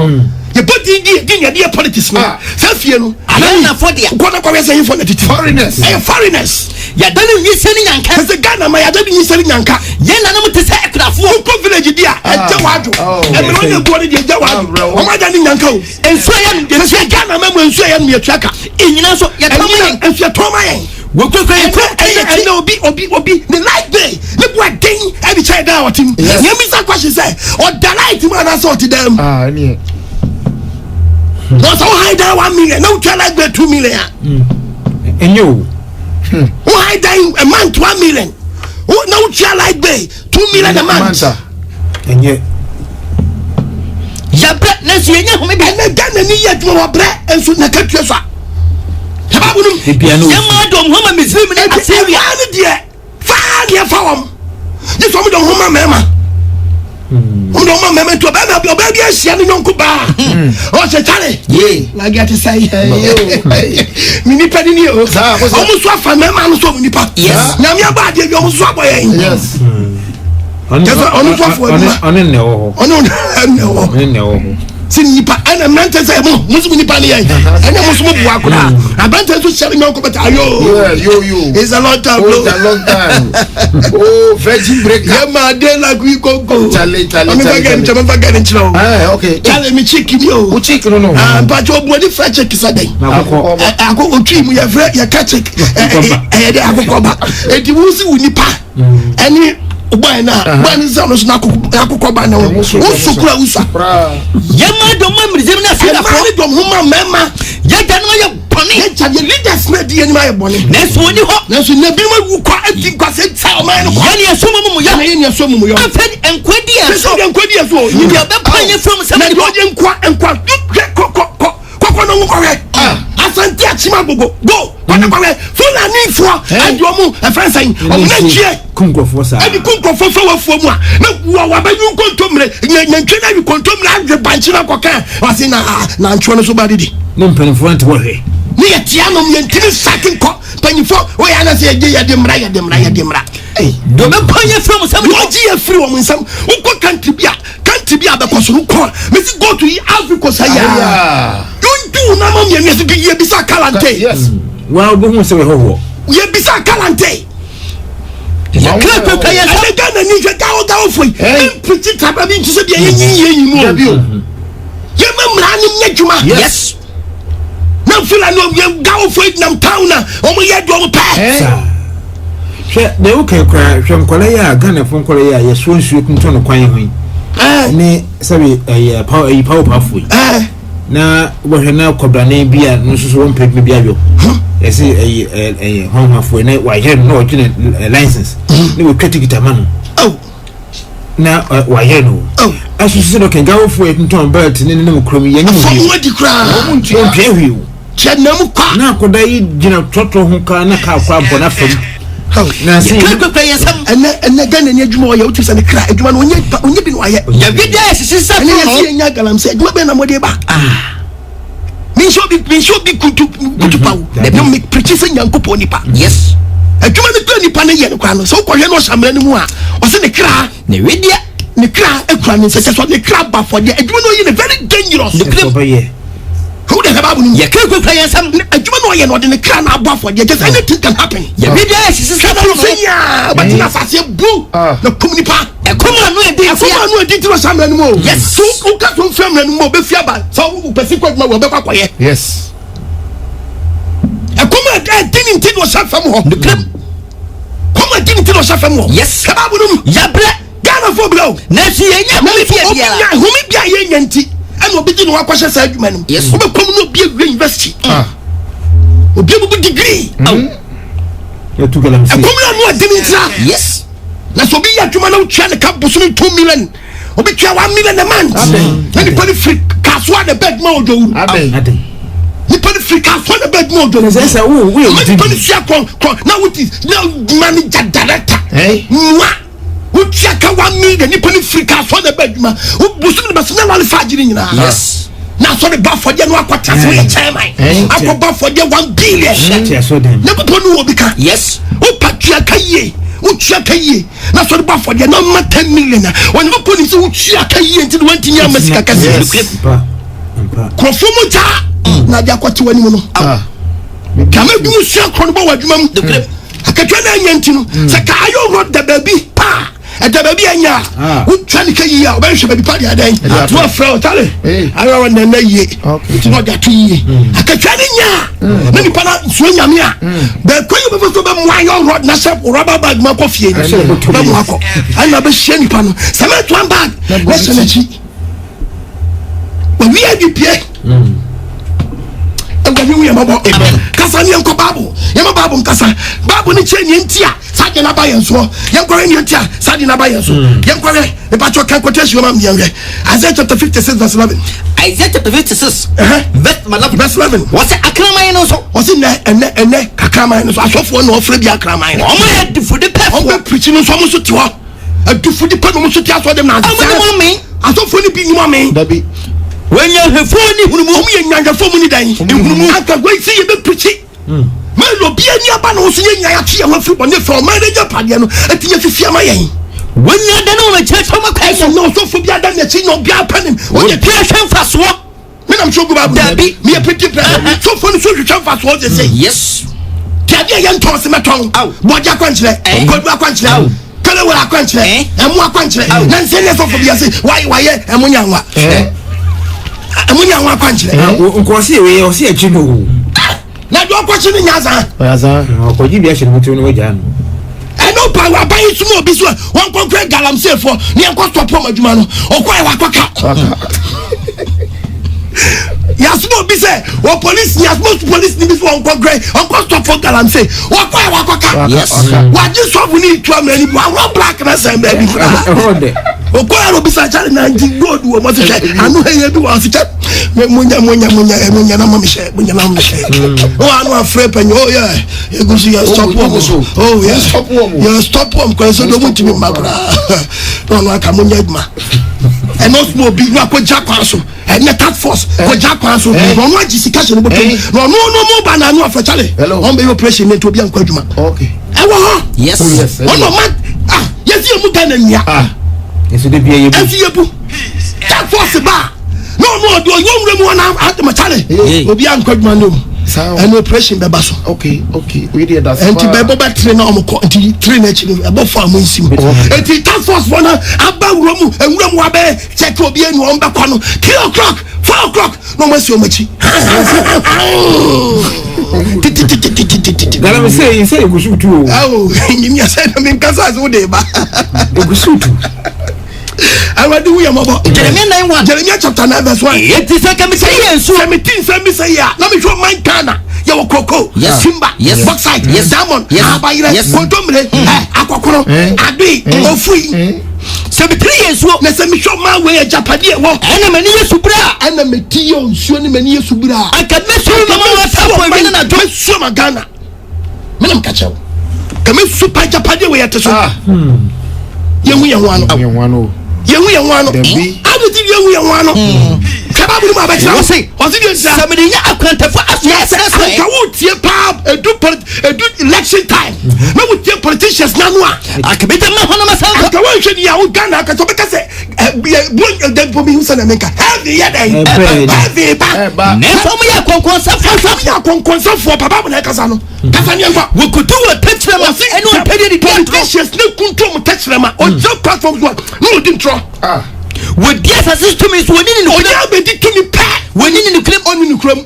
[SPEAKER 2] ye body di ye politics no se fie no
[SPEAKER 3] na for dia
[SPEAKER 2] ko na kwa we say for the foreigners
[SPEAKER 3] ya dane wi seni nyanka
[SPEAKER 2] se Ghana ma ya dane wi seni nyanka
[SPEAKER 3] ye na mu te se ekrafo
[SPEAKER 2] ko village dia e je wado e me no ne go ne je wado o ma dane nyanka o
[SPEAKER 3] enso ya no
[SPEAKER 2] se Ghana ma enso ya no ye tuaka
[SPEAKER 3] enyina so ya toma
[SPEAKER 2] enso toma yen
[SPEAKER 3] wokoko
[SPEAKER 2] I know obi the light day look what thing every child that what him you miss that question say or the light man that's what them
[SPEAKER 4] near
[SPEAKER 2] was so high down 1 million no try like 2 million
[SPEAKER 1] and you
[SPEAKER 2] who high down a month 1 million who no try like 2 million a month
[SPEAKER 1] and yet
[SPEAKER 3] ya bre na so yenya ho me bi
[SPEAKER 2] na Ghana ni yet mo bre enso na ka twa so Hababunum
[SPEAKER 3] yama dom homa Muslim ni Assyria
[SPEAKER 2] ni de fa de fa wom ni so mo dom homa mema mo dom homa mema to ba na oba bi ahia ni nonko ba o se tare
[SPEAKER 3] ye
[SPEAKER 2] na get say mini padi ni o mo so afa mema no so mo nipa na mi agba de bi o so aboyen
[SPEAKER 4] yes
[SPEAKER 2] onu so afo
[SPEAKER 1] onu ne wo onu ne wo
[SPEAKER 2] nipa ana mrante say mo musu nipa ni yan ana musu mo bua kula abante so share nyon ko beta yo it's a long time
[SPEAKER 4] oh virgin break
[SPEAKER 2] ya ma de la gui konko
[SPEAKER 4] chale
[SPEAKER 2] I'm forgetting chilo
[SPEAKER 4] okay
[SPEAKER 2] chale mi chicken yo
[SPEAKER 4] o chicken no
[SPEAKER 2] but you body fresh chicken sadai ako otwi mu ya fre ya catch de akoko ba edi wusi wu nipa ani boy na boy za no na akoko ba na wo sukura usa
[SPEAKER 3] yama dom Muslim na Assyria
[SPEAKER 2] fo dom homa mema
[SPEAKER 3] ya dan ma ye boni
[SPEAKER 2] ya cha ye leaders na di ani ma ye boni
[SPEAKER 3] na so ni ho
[SPEAKER 2] na so na bi ma wu kwa ati kwa se tsa o man ko
[SPEAKER 3] ya ni so mu ya
[SPEAKER 2] na ye ni so mu yo
[SPEAKER 3] afed enkwadi ya so
[SPEAKER 2] ni
[SPEAKER 3] ya be panye from some
[SPEAKER 2] na do je nkwa ko no ngo we asante achima gogo go kwa kwa we funa ni fo adi omu e friend say o na chie
[SPEAKER 1] kunkofo sa
[SPEAKER 2] adi kunkofo fa wa fo mu a na wa ba yu kontomre nyantwe na yu kontomre adwe banchi na koka wase na ntwo no so ba didi
[SPEAKER 1] no mpanifo ante wo hwe
[SPEAKER 2] ni ya tia no yentini sakin ko panifo o ya na se ye de mra
[SPEAKER 3] do be panye from some
[SPEAKER 2] wo ji ya free wo nsam wo country bia be koso ko me si go to Africa say ya do na mam ye nesi bi ye bisa kalante
[SPEAKER 4] yes
[SPEAKER 1] wa bo hu se we ho
[SPEAKER 2] ye bisa kalante
[SPEAKER 3] ya kra ko ya
[SPEAKER 2] sa Ghana ni je ga foi pretty tabra bi ntse bi ye mu ye mamra ni nyadwuma
[SPEAKER 3] yes
[SPEAKER 2] na fila no ye ga foi nam town na o mo ye do mo pa
[SPEAKER 1] hwe de wo kai kwa hwe nkola ya Ghana fo nkola ya ye so nsuo kunto no kwan ho ni sabi power foi na wo hwe na kobrane bia no so won pek bia yo esi hon na wa ye no gene license ni wo kritikita man na wa ye no asusu no kan gawo fo etonton belt ni mo kromi ye nyi
[SPEAKER 2] mo di kra
[SPEAKER 1] mo ntwe hwi
[SPEAKER 2] chenam kwa
[SPEAKER 1] na koda yi gina toto ho ka na ka kwa bona fam na se
[SPEAKER 3] kra ya sam
[SPEAKER 2] ene Ghana ni adwuma wo ya utu se ne kra adwuma no onye bi no wa ye
[SPEAKER 3] ya bi da sisa
[SPEAKER 2] ene ya se nya galam se adwuma be na mo de ba min show bi kutu pa no me preach se nyankopon nipa
[SPEAKER 3] yes
[SPEAKER 2] adwuma ne kra nipa ne ye no kwa no so ko hwe no samra ne mu a o se ne kra
[SPEAKER 3] ne wedia
[SPEAKER 2] ne kra ekura ne se so ne kra ba for de adwuma no ye ne very dangerous
[SPEAKER 1] ne kra ba ye
[SPEAKER 2] Who the hell?
[SPEAKER 3] You can't go play some.
[SPEAKER 2] A human way, not in the can above for you. Anything can happen.
[SPEAKER 3] Yeah, yes, it's
[SPEAKER 2] a but in a blue, the community park.
[SPEAKER 3] A common way,
[SPEAKER 2] did some animal.
[SPEAKER 3] Yes,
[SPEAKER 2] so who got some family and more befiaba. So, Pacific, my will
[SPEAKER 4] Yes.
[SPEAKER 2] A common didn't was shot from home. The club. Common didn't was shot from home.
[SPEAKER 3] Yes,
[SPEAKER 2] Yabra, Ghana for blow.
[SPEAKER 3] Nancy,
[SPEAKER 2] who may be a yanty. And will begin to question argument.
[SPEAKER 3] Yes,
[SPEAKER 2] we will come be a university. Will be able to degree.
[SPEAKER 1] You took a
[SPEAKER 2] yes. Let's be a human child, a couple 2 million. Or be 1 million a month. Anybody free Caswa the bed mojo. Anybody free Caswa the bed mojo. Now it is now manager director. Hey, who check 1 million? Anybody free Caswa the bed man. Who was the best never faging. Yes. Now so the buff for the no quarter for the chairman. I go buff for the 1 billion. Never put no because yes. Oh patriarchy. Uchakaye. Now so the buff for the number 10 million. When you put this Uchakaye into the 1 year Messica Conformita. Nadia Quatu anyone. Can I do share Cronbo what you the clip? I can try Yantino. Sakayo wrote the baby. Pa. At the baby anya, who trying to carry out when she be party a day. To a fraud, tally. I don't want to ye. It's not that ye. I can try it. Many pana swing a mia. The queen of the wine on rod Nasa or rubber bag Macofi. I never shen pan. Samet 1 bag. Listen, when we are the and when you are about Cassania Babu, Yamababu Cassa, Babu Nichen Tia, Sadina Bayanso, Young Korean Tia, Sadina Bayanso, Young Korean, the Patrick quotation of Younger. Isaiah chapter 56, verse 11. Isaiah chapter 56, verse 11. What's a Cramine also? Was in there and there, Cacramine, I saw for no Fribia Cramine. Oh, my head for the pep, preaching on someone to tour. A do for the Panama to tell for them now. I saw for the big woman, Debbie. When you have phone, you and your phone dying, I can wait see you preaching. Melo be any abano seeing I actually am from manager Padiano, and you my aim. When you're done on a church from a place, no so for the other than no be happening. When you passion fast walk, when I'm sure about that, be me a pretty plan. So for the social fast what they say. Yes. Tabia young toss in my tongue. What your country, good country. Color what I country, and more country. Then say for the why, and when you Amunya wa kwanchire.
[SPEAKER 1] Nkosi we o se achino.
[SPEAKER 2] Na do kwachi ni nyaza.
[SPEAKER 1] Nyaza. Okoji bi ahye mutu no waja no.
[SPEAKER 2] No power buy sumo bi so won konkret galamsey for ni enko stop am adwuma no. Okwai wa kwaka. Yasumo bi say wo police yasumo police ni bi so won konkret onko stop for galamsey. Okwai wa kwaka. Yes. Wa ji so bu ni tu amani bu wa black na say baby. Okwai ro bi sa chale na nji gold wo mo se anu heye bi wa se munya na mama she munya na mama she. Oh anu afre penyo oh yeah. Egusi ya stop wo. Oh yeah. Stop wo. Ya stop wo ko so do mutimi magura. No aka munya edma. E no small bi no akwa kwanso. E na task force ko kwanso. No no agisika no botom. No mo ba na anu afre chale. On be operation ne to bi anko adwuma. Okay. E wo ho. Yes. Oh no man. Ah, yes you mu Ghana nia.
[SPEAKER 1] Eso de bia yebu.
[SPEAKER 2] Eso yebu. Task force ba. No do you remember na at my chale. Obi anko adwuma no. An operation be baso. Okay. We did that. And to be train na omko anti train actually about for am nsim. And the task force for na aba wromu enwuramu abe check obi enu on back no 3 o'clock 4 o'clock no masi omachi.
[SPEAKER 1] Gala me say you go shoot too.
[SPEAKER 2] Oh, you say na me kasa so dey ba.
[SPEAKER 1] You go shoot.
[SPEAKER 2] I will do your mother.
[SPEAKER 3] Jeremiah 9:1.
[SPEAKER 2] Jeremiah chapter 9 verse 1.
[SPEAKER 3] It is a commission.
[SPEAKER 2] 17 say ya. Let me show my Ghana. Your cocoa, Simba, Bauxite, Diamond, Abayre, Condomre, Aquacoro, Adi, Ofui. 73 years old. Let me show my way a Japanese walk. Enemy Subra, enemy Tio, Shoni Mania Subra. I can miss you, I don't show my Ghana. Madam Kacho. Come in super Japanese way at the shop. You one. Yewu ya wano. How did you yewu ya wano? babu ma ba kira
[SPEAKER 3] say somebody ya akwantafo aso
[SPEAKER 2] ka wo tie pa edu election time na wo tie politicians na no a
[SPEAKER 3] akabeta ma hono masanko
[SPEAKER 2] ka wo hwe dia wo Ghana ka to be ka say dem for me usa na menka heavy ya dai heavy ba
[SPEAKER 3] ne fomu ya
[SPEAKER 2] konkonsa papa bu na kasa no kasa ne ngwa
[SPEAKER 3] wo kutu wo tachira ma eno pede di
[SPEAKER 2] politicians ne kuntu mo tachira ma o job platforms no dim tro
[SPEAKER 3] wo dia system is woni ni
[SPEAKER 2] oya be di tumi pa
[SPEAKER 3] woni ni klem
[SPEAKER 2] oni ni kram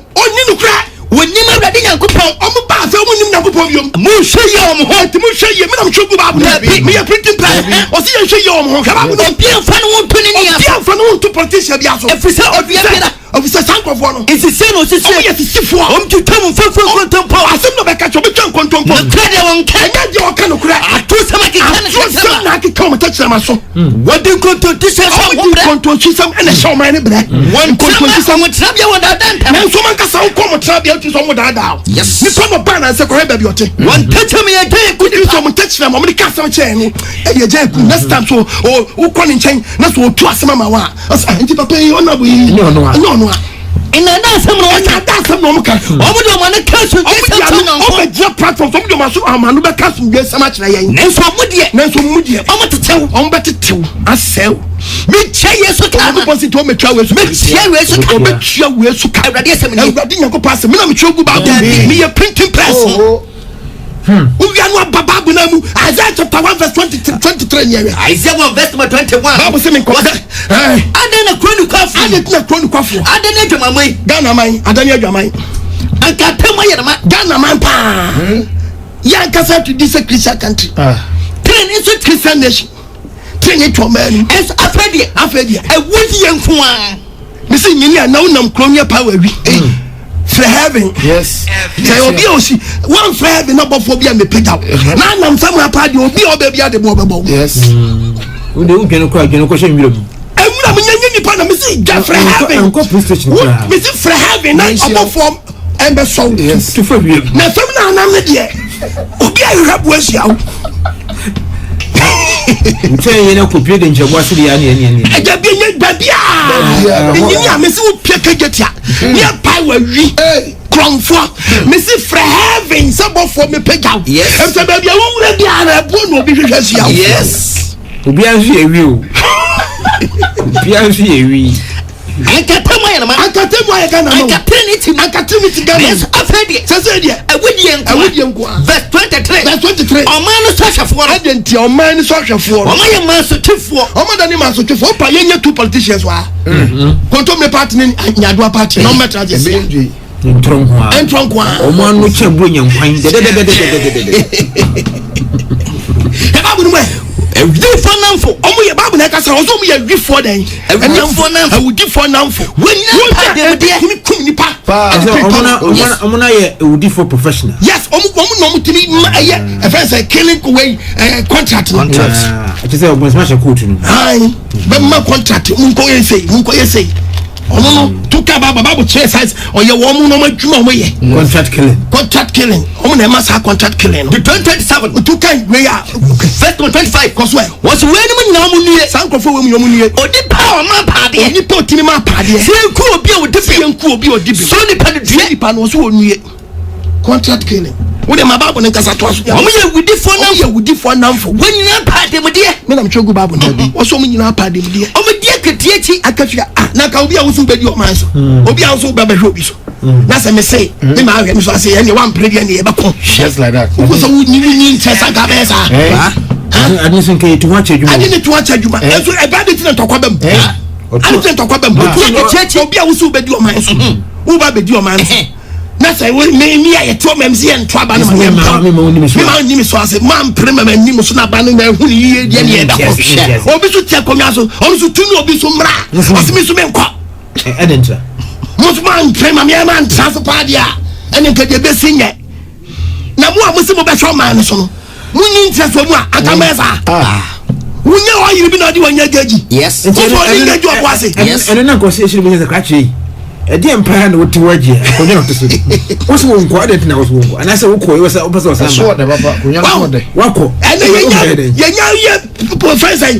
[SPEAKER 3] woni ma brade Nyankopon
[SPEAKER 2] omo ba fa woni ni Nyankopon biom
[SPEAKER 3] mu hweye omo ho
[SPEAKER 2] ti mu hweye me na mo chogu babu na me ya printing press o si ya hweye omo ho ka babu no
[SPEAKER 3] bia fa no won tuni ni
[SPEAKER 2] bia fa no won to politician bia so
[SPEAKER 3] efisa obia bia
[SPEAKER 2] officer sankofo no
[SPEAKER 3] insise no sise
[SPEAKER 2] o ye sisifo
[SPEAKER 3] o mtutam fofo kontompo
[SPEAKER 2] asem no be ka cho be twan kontompo
[SPEAKER 3] na krede won ka
[SPEAKER 2] nya de o ka no kura
[SPEAKER 3] atu sama ki kana
[SPEAKER 2] sama na ki ka mo tachira ma so
[SPEAKER 3] wodi konto tise so
[SPEAKER 2] o di konto chisam ene show man ne bre won konto chisam
[SPEAKER 3] mo trabia won da danta
[SPEAKER 2] na so man ka sa ko mo trabia tu so mo da da
[SPEAKER 3] yes
[SPEAKER 2] ni pa mo ba na se ko hebe bi ote
[SPEAKER 3] won tachama ya de
[SPEAKER 2] ku di so mo tachira mo ka sa che ni e ye je ku next time so o ko ni chen na so o tu asema ma wa enti papa yi ona bu yi no
[SPEAKER 3] ina da sam no
[SPEAKER 2] ina da sam no muka
[SPEAKER 3] o mo do ma ne kasu
[SPEAKER 2] je sam no o be je platform so mo do ma so amanu be kasu je sam a kire yen
[SPEAKER 3] nenso mu die
[SPEAKER 2] o mo tetew o be tetew asew
[SPEAKER 3] me che yesu ka
[SPEAKER 2] ko posi to me twa we su
[SPEAKER 3] me che yesu ka
[SPEAKER 2] be twa we su ka
[SPEAKER 3] awrade asem ni
[SPEAKER 2] awrade Nyankopon asem me na me chogu ba me ye printing press no babu na mu Isaiah chapter 1 verse 23 near
[SPEAKER 3] Isaiah 1 verse 21
[SPEAKER 2] babu se me ko
[SPEAKER 3] adana kronu kwafu adana adwamamai
[SPEAKER 2] Ghana man adana adwamai
[SPEAKER 3] ankatama yerma
[SPEAKER 2] Ghana man pa ya kasa to this Christian country train is a Christian nation train it to man es afedia e wodi yankoa me se nyini na unam kronu power wi for heaven
[SPEAKER 4] yes
[SPEAKER 2] say obi osi one for heaven no before be me pick up na nam sam apa de obi obabi ade bo bebo
[SPEAKER 4] yes
[SPEAKER 1] we dey ugeno kwa hwe nwiro mu
[SPEAKER 2] ewura me nyanyi nipa na me say ja for heaven
[SPEAKER 1] enko prestation kwa
[SPEAKER 2] me say for heaven na obo form embe so
[SPEAKER 4] yes
[SPEAKER 1] to fa wie
[SPEAKER 2] na fam na anam ne de obi ahwehabo asiawo
[SPEAKER 1] Mteye yena kopie de njabo asiri ya ni
[SPEAKER 2] eja bi nye babia nyini a me se wo pie kegetia ye pai wa wi kronfo me se fra heaven sabofo me pegaw em se babia wo wura bia na ebo no obi hwehwa sia
[SPEAKER 3] yes
[SPEAKER 1] obi anzu ewi o obi anzu ewi
[SPEAKER 3] ankatama yerma
[SPEAKER 2] Ghana no
[SPEAKER 3] akatrinity Ghana yes afedie
[SPEAKER 2] sese die awudi enko
[SPEAKER 3] verse 23 omanu sohwefo
[SPEAKER 2] agenti omanu sohwefo
[SPEAKER 3] omaye masotefo
[SPEAKER 2] omada ni masotefo pa yenye two politicians wa konto me party ni nyadua party no matter just entronko
[SPEAKER 1] omanu chembo nyankwan de
[SPEAKER 2] babu no
[SPEAKER 3] ewudi fo namfo
[SPEAKER 2] omo ye babu na kasa ozo mo ye wifo den ewudi fo namfo
[SPEAKER 3] wenya pa de
[SPEAKER 2] timi kum nipa
[SPEAKER 1] omona ye ewudi fo professional
[SPEAKER 2] yes omo no timi ye e fa say killing way contract
[SPEAKER 1] I say omo smash court no
[SPEAKER 2] ai be ma contract munko ye say omo no tuka babu che size oye wo mu no madwuma omo ye contract killing omo na ma sa contract killing
[SPEAKER 3] the 2027
[SPEAKER 2] tuka we ya
[SPEAKER 3] first 25
[SPEAKER 2] cause why
[SPEAKER 3] was we ni nyina mu nie
[SPEAKER 2] sankofo we mu nie
[SPEAKER 3] odi pa o ma pa de
[SPEAKER 2] oni pa otimi ma pa de
[SPEAKER 3] senku obi a odi bi so ni pa de due
[SPEAKER 2] ni pa no so onue contract killing we dem babu ne kasa to aso
[SPEAKER 3] omo ye wudi fo namfo wonyina pa de mu de
[SPEAKER 2] me na mchogu babu na bi wo so mu nyina pa de mu de
[SPEAKER 3] omo de akatiechi
[SPEAKER 2] akafia na ka obi a wo so bedi o man so obi a wo so be hwe obi so na se me say me ma hwe me so say any one pray de ne e be ko
[SPEAKER 4] just like that
[SPEAKER 2] wo so ni interest aka be sa
[SPEAKER 1] adin so nke to watch adwuma
[SPEAKER 2] adin to watch adwuma so e ba de tin to kwa bam adin tin to kwa bam obi a wo so bedi o man so wo ba bedi o man so na say me ya to memzi en to aba na me ni me so ase man prema me ni me so na ba na hu ni ye de ne e da ko obi so tia konwa so obi so tunu obi so mra ase me so me nkwa
[SPEAKER 1] edentra
[SPEAKER 2] musman prema me man transfer dia ene ka de besinye na mo a mo se mo be hwa man so no munyi interest mo a aka meza wunya wa yiri bi na di wanya gaji
[SPEAKER 3] yes
[SPEAKER 2] so ni gaji o kwase
[SPEAKER 1] ene na ko se shiri bi se krachi edi empire no ti waje akonya no to so wose wo nko ade na wose wo nko ana se wo ko we se opese wose
[SPEAKER 4] so de papa konya so de
[SPEAKER 1] wako
[SPEAKER 2] ene yenya professor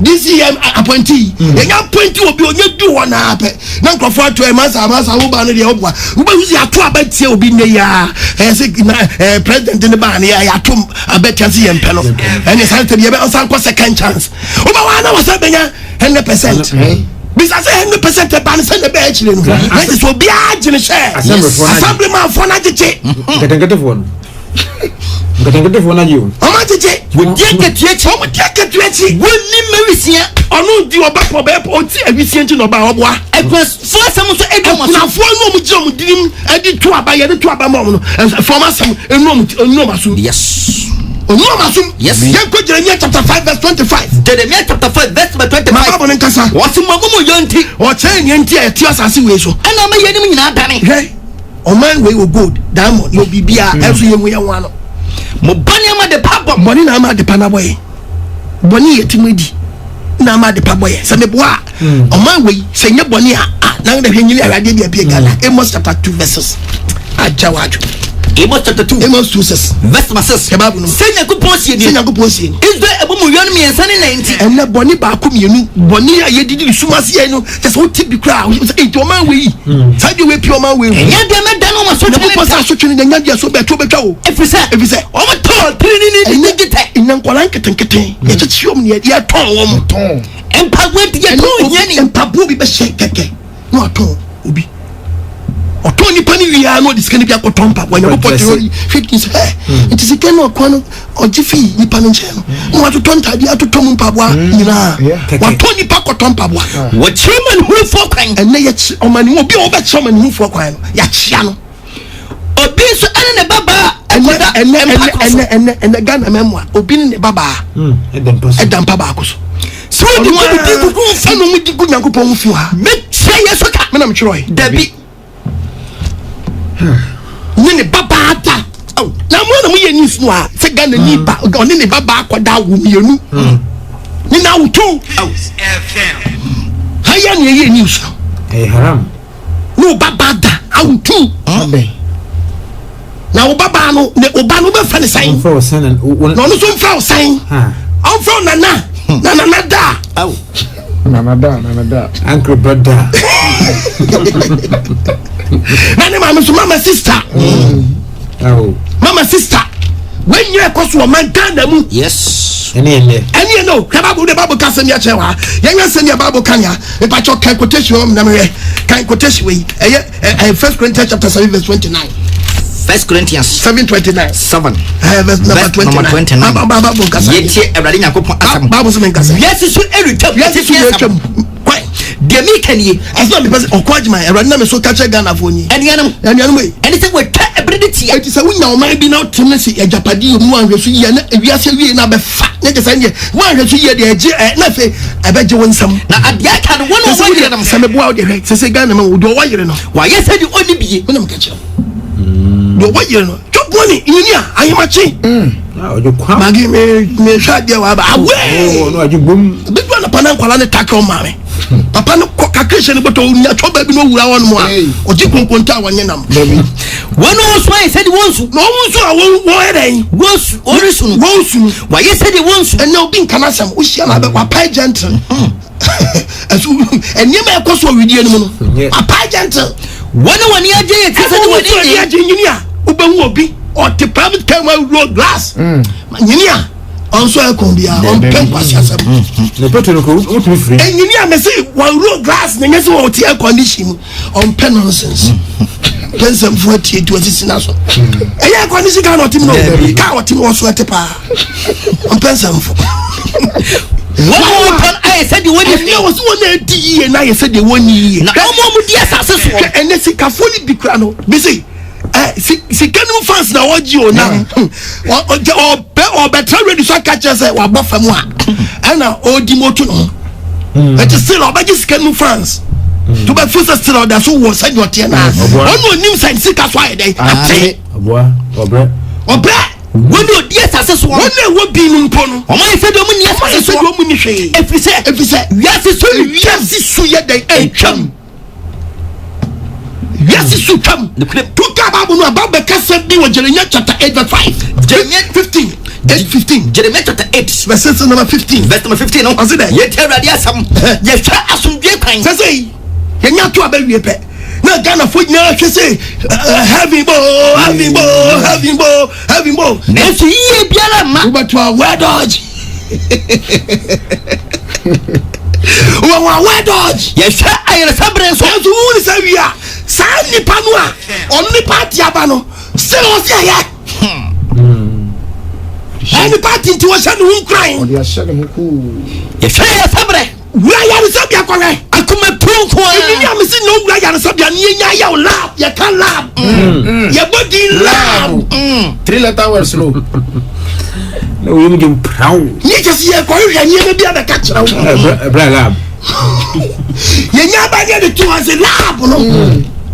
[SPEAKER 2] this year appointee yenya appointee obi onye du wona ape na nkofo ato e masa wo ba no de obwa wo ba wi ato abatie obi ne ya se president ne ba ne ya ato abatie se yempe no ene sante be osan ko second chance wo ba wa na wasa benya 100%. Bisa say 100% ban say the be actually no. That is what be agene share. Assemblyman for na jeje.
[SPEAKER 1] Ngete for na you.
[SPEAKER 2] Oma jeje.
[SPEAKER 3] We dey ketuachi.
[SPEAKER 2] Oma dey ketuachi.
[SPEAKER 3] Woni mawisia.
[SPEAKER 2] Onu di oba po be oti awisia nti no ba oboa.
[SPEAKER 3] Ekwas fo asem so edomo so.
[SPEAKER 2] Na fo no mu je mu dirim edi to aba ye de to aba mo no. Fo ma asem enu ma so.
[SPEAKER 3] Yes.
[SPEAKER 2] Yes. Jeremiah chapter 5 verse 25.
[SPEAKER 3] Jeremiah chapter 5 verse 25.
[SPEAKER 2] Bible nkasa.
[SPEAKER 3] What's magumo yonti?
[SPEAKER 2] O chen yenti e ti asase we so.
[SPEAKER 3] Ana ma yenim nyina dane.
[SPEAKER 2] Hey. O man we go gold, diamond, no bibia, every yemu ye wan no.
[SPEAKER 3] Mo bani ama de pabom.
[SPEAKER 2] Boni na ama de panaboy. Boni yetimedi. Na ama de paboy. Se me boa. O man we se nye boni a na de hwenyini awade bia bia gala. Amos chapter 2 verses. Ajawaju.
[SPEAKER 3] Amos chapter 2
[SPEAKER 2] Amos 2 verses.
[SPEAKER 3] Verse 6. Senya kuponsie ni. Israel ebomu yon mi ensa ni 90.
[SPEAKER 2] Enne boni ba ko mienu. Boni a yedidi sumase ye no. Just what tibi kra. E to man we. Sadi we pure man we.
[SPEAKER 3] Enya de me dan o maso
[SPEAKER 2] tele. Na posa so twene nya dia so betwo o.
[SPEAKER 3] Efise.
[SPEAKER 2] O mo ton
[SPEAKER 3] trini ni gite.
[SPEAKER 2] Inna nkolan ketenkete. Ye chichiom ne ye ton wo mo.
[SPEAKER 3] Ton. Empagwe ti ye ton nyani.
[SPEAKER 2] Empabu bi be she keke. No ton obi. Otoni pani wi ya no diskani bia kotompa wanya ko potiro fitkin se it is again no kwano ojifi ni pani nche no watu tonta dia to tom mpabwa nyina watoni pa kotompa bwa
[SPEAKER 3] wo chairman hu for kwan
[SPEAKER 2] enne ye omani obi oba chairman hu for kwan ya chia no
[SPEAKER 3] obi so ene ne baba
[SPEAKER 2] enne Ghana memwa obi ne baba edam pa ba akoso so di mo di gugu fa no mu di gugu Nyankopon hu fi ha
[SPEAKER 3] me chia yeso ka
[SPEAKER 2] me na me chiroi
[SPEAKER 3] dabi
[SPEAKER 2] ni baba ata na mo na mo ye news no a se Ghana ni ba oni ne baba akoda wo mienu ni na wo tu FM haya ni ye news
[SPEAKER 1] haram
[SPEAKER 2] no baba da awu tu na wo baba no ne oba no be fa ne san
[SPEAKER 1] for san
[SPEAKER 2] no no so fa san on fa nana da
[SPEAKER 4] nana da
[SPEAKER 1] uncle brother
[SPEAKER 2] nane mama sister mama sister when you cause woman Ghana mu
[SPEAKER 3] yes
[SPEAKER 2] any no the Bible can send ya chewa yenya send ya Bible kan ya e pa cho kan quotation na me kan quotation we 1 Corinthians chapter 7 verse 29
[SPEAKER 3] 1 Corinthians
[SPEAKER 2] 7:29
[SPEAKER 3] 7
[SPEAKER 2] verse number 29 Bible kan
[SPEAKER 3] yeti Ewrade Nyankopon asam
[SPEAKER 2] Bible so men kan
[SPEAKER 3] yes so erutam de mi kan ye
[SPEAKER 2] aso me person OKOH AGYEMANG Ewrade na me so catch Ghana for ni
[SPEAKER 3] enianam eni se we twa ebrede tia
[SPEAKER 2] eti se wunya o man bi na otem se ejapade mu anhweso ye na ewiase wie na be fa ne de se ne wanhweso ye de eje na fe ebeje wonsam
[SPEAKER 3] na adia ka no wono wo yire nam
[SPEAKER 2] se me boa o de se Ghana ma wo do wo yire no
[SPEAKER 3] wa ye se di oni bie
[SPEAKER 2] wonam ka kire do wo yire no choponi inia ayemachi
[SPEAKER 1] ojo kwa
[SPEAKER 2] magi me shadia wa ba awe
[SPEAKER 1] no ajubum
[SPEAKER 2] bi do na pana nkwala ne takro mame papa no kakrishe ne boto nya choba bi no wura won mo a oji konkonta wanye nam
[SPEAKER 3] wono so ai said wonsu
[SPEAKER 2] no wonsu a wo eren
[SPEAKER 3] wonsu orisu
[SPEAKER 2] wonsu
[SPEAKER 3] wa ye said wonsu
[SPEAKER 2] ene obi nkana sam o hia na be wa pai gentle asu ene me ekoso widie no no wa pai gentle
[SPEAKER 3] wono wani aje ye tisa ni wani
[SPEAKER 2] aje nyinia ubehu obi o te private camera road glass nyinia onso ekombia on pen kwasi asem
[SPEAKER 1] le petro ko o tu free
[SPEAKER 2] nyinia me say one road glass na nyese o te air condition on pen nonsense pensam for tie to asisina so air condition ka no tim no ka o tim o so tepa on pensam for
[SPEAKER 3] one pan I said the one
[SPEAKER 2] you was one die na you said the one ye
[SPEAKER 3] na omo mu di asase so
[SPEAKER 2] ene sika foni bi kra no be say si kanu fans na woji o na o better ready so catch us wa ba fam a ana o di moto no it is still obaji kanu fans to be force still that so was said what na ono nim sign sika so aye dey ate
[SPEAKER 1] obre
[SPEAKER 3] when you dear success one
[SPEAKER 2] wo bi nu mpo no
[SPEAKER 3] o man say do mu ni success
[SPEAKER 2] wo mu ni hwe
[SPEAKER 3] efise
[SPEAKER 2] wiase so ye dey entwam Yes, it's to come. To Kababu, about the Castle, Jeremiah chapter 8, verse 5. Jeremiah 15. 8:15. Jeremiah chapter 8, verse number 15. Verse number 15. No, I said that. Yet, some. Yes, some dear kind. Say, you're not to a baby. Now, Ghana foot now, she say, having ball. Nancy, but to a word dodge. Where dodge? Yes, I am a subbrand. So, who is we are? Sandy Panua, only party Abano, still on here. Any party to a son who crying. Yes, I am a subbrand. Where are you, Sabia? I come a punk one. I'm missing no Ryan Sabia, you laugh, you can't laugh. Your body laugh.
[SPEAKER 4] 3-letter words slow.
[SPEAKER 1] No, you do proud.
[SPEAKER 2] You just hear for you and you may be at the catch.
[SPEAKER 1] Lab.
[SPEAKER 2] You never get the two as a lab.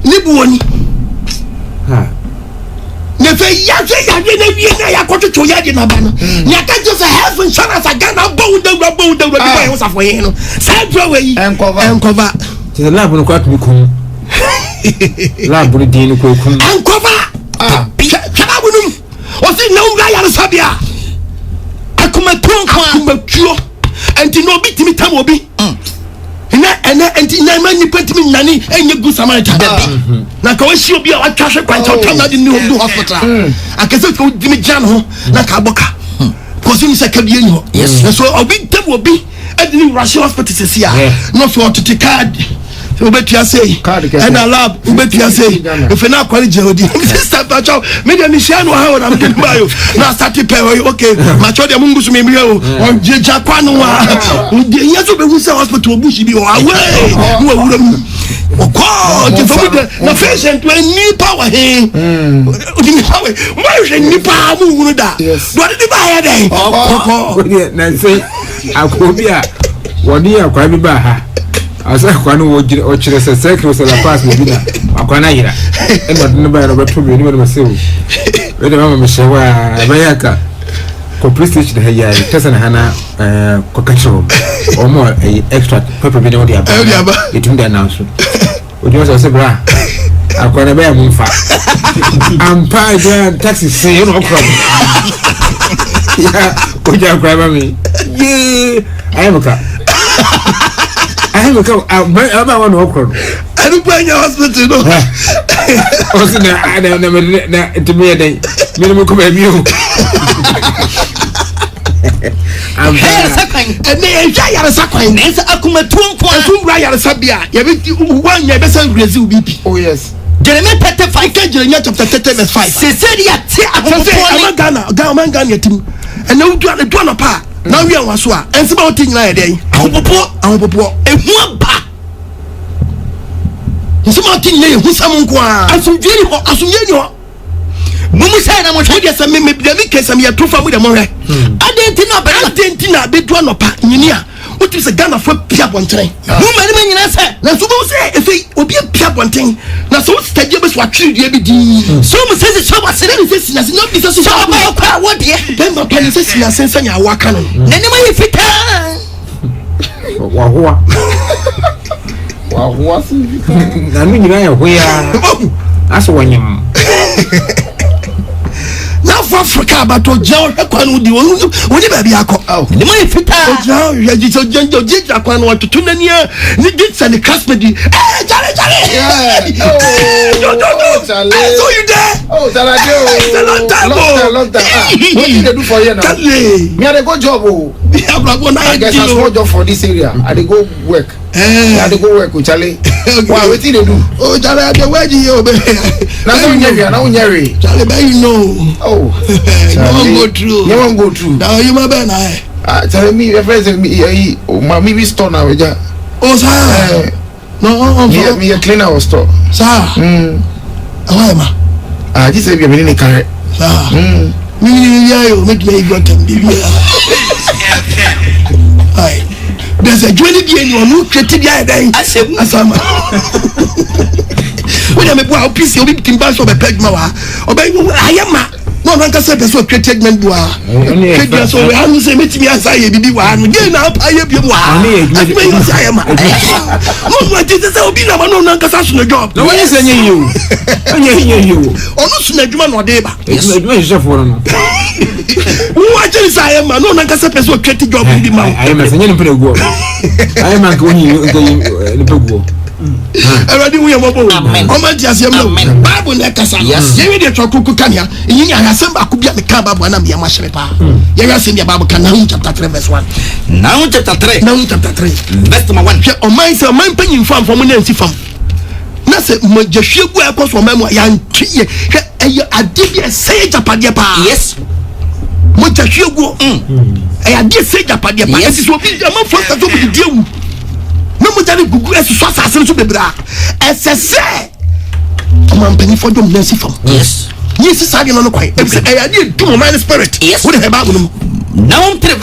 [SPEAKER 2] Nibuoni. Never yet, I got to Yadinabana. You can't just have and shut us again. I'll bow the was of way. Saturday and cover.
[SPEAKER 1] The lab will quite be cool. Lab will be cool.
[SPEAKER 2] And cover. Was it no Ryan Sabia? I come a punk and to no beat me Tamobi. And Nani put me Nani and you good Samaritan. Now, go she will be a cash point out of the new hospital. I can say, go Jimmy Jano, Nakaboka. Because you said, yes, so I'll be there will be at the new Russian hospital here. Not for to take card. Ubet ya say and I love ubet ya say if na kwali jodi sister pacho me dey nishano ha na me buy you na start pay okay macho dey mungu su me mi o on jeja kwanu wa yeso be say hospital obushi bi o away no wura mu okọ je fo de na patient we ni power he odi ni power mo je ni pa mu wuru da do de ba ya dey okọ
[SPEAKER 1] na say akobia woni akwa bi ba ha asa kwanu o chire se secret so la pass me bina akwana yira e no dun ba no beto bi ni me se o we de mama me shewa bayaka ko prestige de haya tesa na hana ko kacho o mo extra pepper bi no dia ba etum da na so o dio so se bra akwana ba ya mfa ampa ja taxi se you no problem ya o ja kwa ba mi ye ayemuka I have a come. I want to walk on.
[SPEAKER 2] I don't buy your hospital. No,
[SPEAKER 1] I don't never to me a day. Minimum come at you. I'm
[SPEAKER 2] and they enjoy a sacrifice. There's a kuma to Ryan Sabia. You have 1 year best Brazil BP.
[SPEAKER 4] Oh, yes.
[SPEAKER 2] Jeremiah 5, Jeremiah chapter 30, verse 5. Say, Ghana team. And no do a part. Now we are waswa and some about thing like day. Our popo a one pa. Some about thing lay who some as some very hot as some yellow. Mummy said I want to get some maybe the weekend some year 2 for with the more. I didn't know, but I didn't be one of Pania. What is a gun of a piap one train? Who many men say? Now, suppose if it will be a piap one thing. Now, so stadiums what you do. So much says the shop was saying, this is not because of what dear. Then the penny says, you are saying, you are walking. Then if it
[SPEAKER 1] I mean, we are. That's when you.
[SPEAKER 2] Now for Africa, but to John, when you baby, I call the money fit out. You just want to tune in here. This and the custody. Charlie. So you there?
[SPEAKER 4] Oh, it's a long time. What did they do for you now? Me had a good job. I guess a small job for this area. I did go work. I did go work with Charlie. Wow, what did they do?
[SPEAKER 2] Oh, Charlie, the way you
[SPEAKER 4] now
[SPEAKER 2] Charlie, you know.
[SPEAKER 4] Oh, you won't go through.
[SPEAKER 2] Now you my ben.
[SPEAKER 4] Tell me, your friends and me, my maybe store now.
[SPEAKER 2] Oh, sir. No,
[SPEAKER 4] me a cleaner or store.
[SPEAKER 2] Sir. Why, ma?
[SPEAKER 4] I just said you're in a car.
[SPEAKER 2] Sir. Me, you make me got them. Aye. There's a jewelry in your new creative day. I said, when I'm a piece of it, Timbash of a peg mawa, or by I am. no na ka say person created men do ah created so we anu say metimi answer ye bibi wa anu ye na pa ye bi wa anu me use ayema no no ti say obi na ma no na ka sa so na job
[SPEAKER 1] no when say you you
[SPEAKER 2] onu su na adwuma no de ba
[SPEAKER 1] adwuma je chef no
[SPEAKER 2] wo a say ayema no na ka say person created job bi ma
[SPEAKER 1] ayema say nyem pere go ayema ka woni ni pego
[SPEAKER 2] already we are mobile. Oman tias yam no. Bible na kasa. Ye we dey chokuku kan ya. Yin ya asem ba ku bia me kan Bible na me ma hye pa. Ye we asem bia Bible kan Nahum chapter 3 verse 1.
[SPEAKER 3] Nahum chapter 3 verse 1.
[SPEAKER 2] Hwe oman say oman panyin fam fam na nsi fam. Na se mo jehwe gu e koso oman mo ya ntwie. Hwe eye ade bi say japade pa.
[SPEAKER 3] Yes.
[SPEAKER 2] Mo jehwe gu. Eye ade say japade pa. Esi so bi ma fosta so bi die wu. No mo jare gugu esu so asase so bebra esese o man pani for dom nansi fam
[SPEAKER 3] yes
[SPEAKER 2] sade no no kwai e say e ade do mo man spirit wo de Bible no
[SPEAKER 3] Nahum 3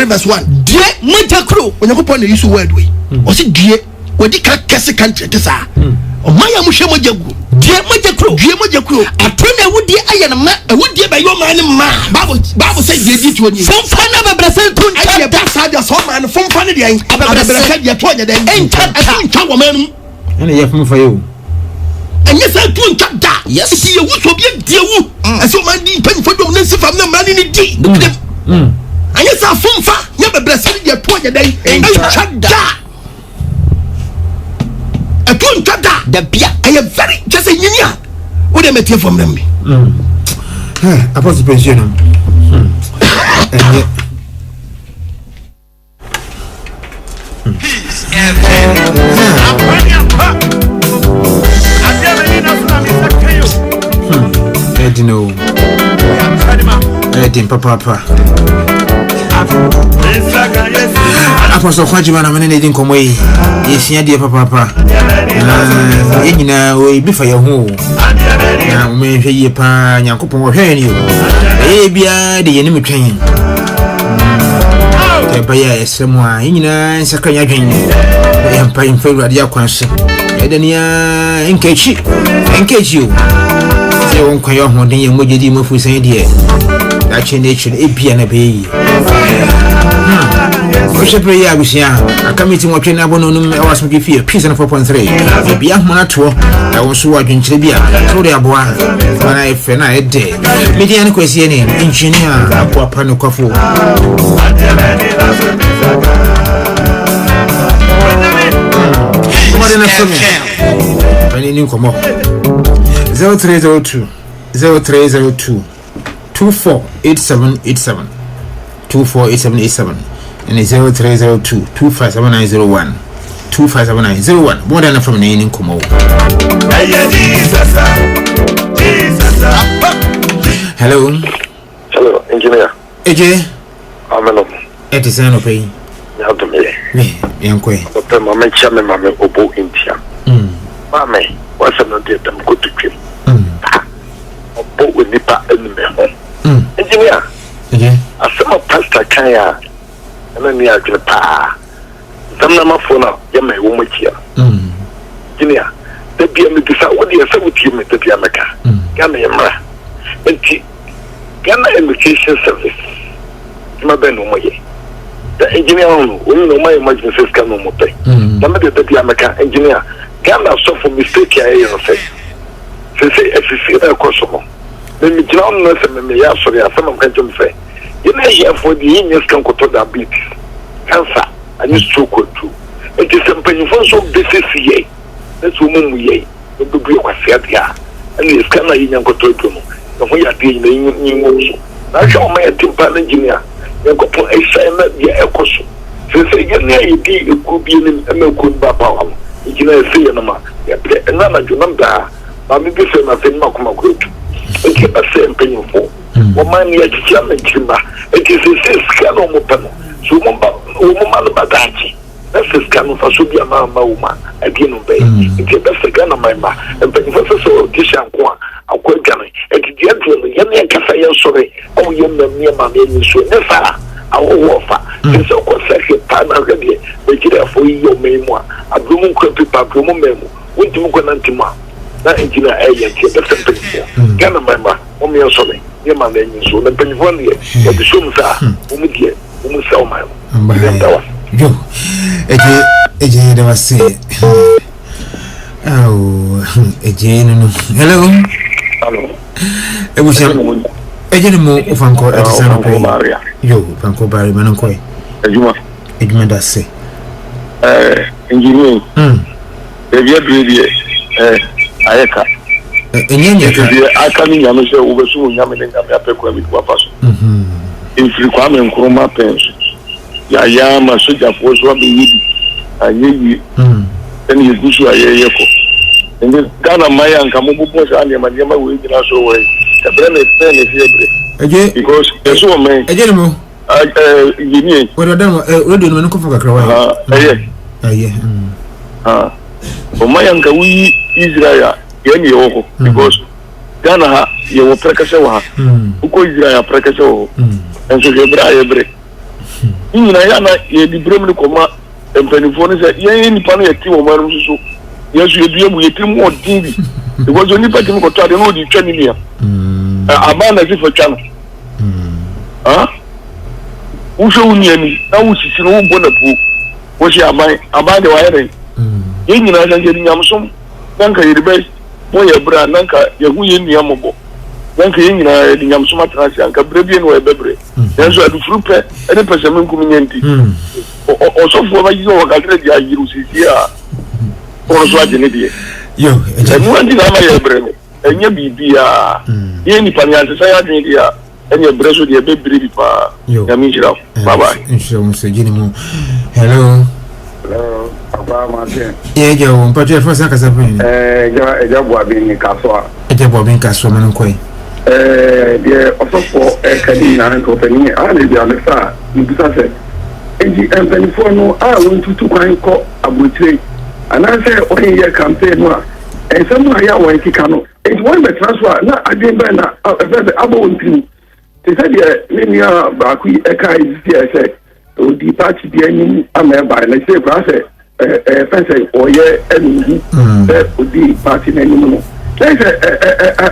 [SPEAKER 3] verse 1
[SPEAKER 2] die montakro onyakopon na use word we o se die wodi ka kese kan tete sa o maya mo hwe mo jagu die montakro atona wodi aye na ma wodi ba yo man ma Bible say die di to ni
[SPEAKER 3] fon fana ba brase tun
[SPEAKER 2] aye ba sa dia so man fon fana dia abrase dia to nya den enta wo man
[SPEAKER 1] ene ye fun fa yo
[SPEAKER 2] enye sa tu nta da
[SPEAKER 3] yes
[SPEAKER 2] si ye wuso bi die wu eso man di pan fo dom na si fam na man ni di enye sa fon fa nya be brase dia to nya den enta da etu nta da bia eye very just nyinia wo de metie fom dem bi
[SPEAKER 1] apostle pension Edino Edin papa Apostle OKOH AGYEMANG na edin komo yi yesia de papa ye nyina o bi fa ye ho na o me hwe ye pa Nyankopon wo hwe ni o bia de ye ni metwen ke ba ya esremu a ye nyina nsaka nya dwen ye mpa in favor de akwanse ye de nia enkechi o se won kwa yo ho den ye mogedi mafu san de da chene ebia na be yi Oshe prayer abusia akamiti mwotwe na abono num ewaso gifie peace na 4.3 bia hona to na wonso wadwenkyere bia to de aboa na efe na ede media ne kwesi ne engineer apoapa no kwafo Mode na so pani ni komo 0302 248787 248787 and 0302 257901 257901 more than from the Komo.
[SPEAKER 5] Hello, engineer.
[SPEAKER 1] AJ.
[SPEAKER 5] Amelo.
[SPEAKER 1] It is an opay. Me, Yankwe.
[SPEAKER 5] But my chairman, Mamma Obo India. Mamma, what's another them go to him? Obo with Nipa and engineer. I saw Pastor Kaya. And then near the pa. Some number phone up, Yammy woman here. Junior, the BM decide what you say with you, Mr. Yamaka. Gamma, and Ghana Education Service. My Ben Omoye. The engineer, who know my emergency can no more pay. Somebody the Yamaka engineer. Ghana suffer mistake here, say. Say, if you see that customer. Then me drown nurse and me, yeah, sorry, some of them say. You know, here for the Indians can go to diabetes, cancer, and you stroke or two. It is a painful so business ye. That's woman we ye. The baby was said here. And it's kind of young go to them. The way I did the new I shall my timber engineer. You go to a sign that the echo. Since again, you be a good being a milk good baba. You know, say, and none of your number. I'm in this and I think Makuma group. It keep a same painful. Woman yet German timber. It is a scan on open. So woman badachi. That's a scan for Subia Mama again obey. It's a best again on my ma. And when you so Tishan Kwa, I'll quit Gunny. At the end of the Yamia Cafe, sorry. Oh, you near my name, so never. Our offer. It's a concession partner already. Make it for your memoir. A bloom crappy papromo memo. With you go Nantima. That engineer agent, the same thing. Ghana member, sorry. ye man den so na penifo ne ye de shom sa umu die umu sa o man
[SPEAKER 1] yo eje de wase eje no hello ebusham eje ne mo ofanko atisana pe yo fanko bari manan koy ejuma da se
[SPEAKER 5] engineer ebi adredi ayeka
[SPEAKER 1] enyenye ka
[SPEAKER 5] aka ni nyame se wo besu nyame ne nyame apekwa mi kwa faso infri kwa me nkroma penso ya ma soja fo so be yidi ayeyi eni yegusu ayeye ko ndi Ghana maya nka mo bubu sa ne ma we gina so we ebre me pen e fiebre
[SPEAKER 1] eje
[SPEAKER 5] because eso me
[SPEAKER 1] eje mo
[SPEAKER 5] yini
[SPEAKER 1] wo da radio no ko fuka kra wa aye o maya nka wi Israel yeni yoko because Ghana ha ye wo prekase wa uko Israel prekase wo enso hebre ni na ya na ye di bremni koma empenifo ne se ye ni pa no ye ti wo maru so yesu ye due mu ye ti mu odin bi because oni pa ti mu ko to ade no di twani ni aba na si fo twa no usho uni ani na usisi no bo na pu wo si aba de wa yere ye nyina sanje ni nyamsom nanka ye be mo ye bra nanka ye hu ye ni amobo nanka ye nyina di nyamsom atrasi anka brebi no e bebre yenso adu frupe ene pese men kum nyenti o so fo ba yizo wa katre dia yiru sisi a o so ade ne die yo
[SPEAKER 5] enu andi na ma ye bre enye bibia ye ni pani ante sa ya de dia enye bre so de bebre bi pa ya mi jira bye bye
[SPEAKER 1] inshallah so jini mo hello
[SPEAKER 6] Papa Martin.
[SPEAKER 1] Je on peut faire ça ça peut.
[SPEAKER 6] Je bois bien kasoa.
[SPEAKER 1] Je bois bien kasoa manan koy.
[SPEAKER 6] De osofo kadi na compagnie a le dia le fa. Ni bisa se. Eji empenifo no a won tutu kwan ko abotire. Anase o ye campaign no a. Ensemu aya won kika no. Eji won be transfer na adin be na abo ntini. Te se de ni ba ku eka isi ese. Odi party bi enyim ameba na se kwa se fense oye enu odi party na enyim no say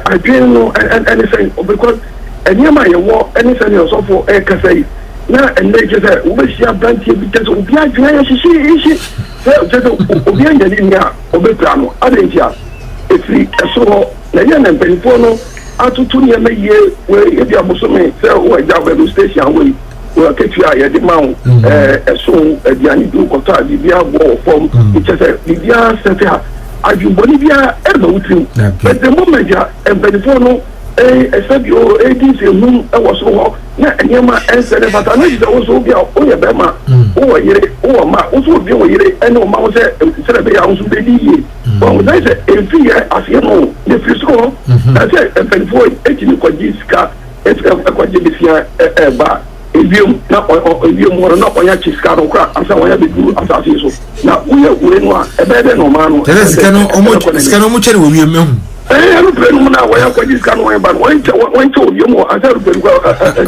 [SPEAKER 6] adwen no and say because enyama ye wo any say so for kasai na enleje say obehia branch bi teso obi adwen ya shishi say obi anya ni nya obepra no adentia efri eso na ye na penfo no atutu ne me ye we ye bi abosome say o ja station we we ketu ya de mawo eso aduani du kota di bia bo form it say bia sefia adwuboni bia e ba wutrim but the moment ya embenifo no esabio edisi hu e wo so ho na enyema ensere bata na jide wo so bia o ye be ma o yire o ma o so bia o yire ene o ma wo se sere be ya wo so be di ye bon na se enfi ya asie no ne friso na se embenifo etini ko jiska ko jibisia ba ebium na ebium wora na onya chiska no kwa asa onya bedu asase so na we no a ebede no ma no
[SPEAKER 1] tele sika no mo chere wo wiem mehu
[SPEAKER 6] no plenu na wa ya kwa chiska no ba won che obium o asa ru plenu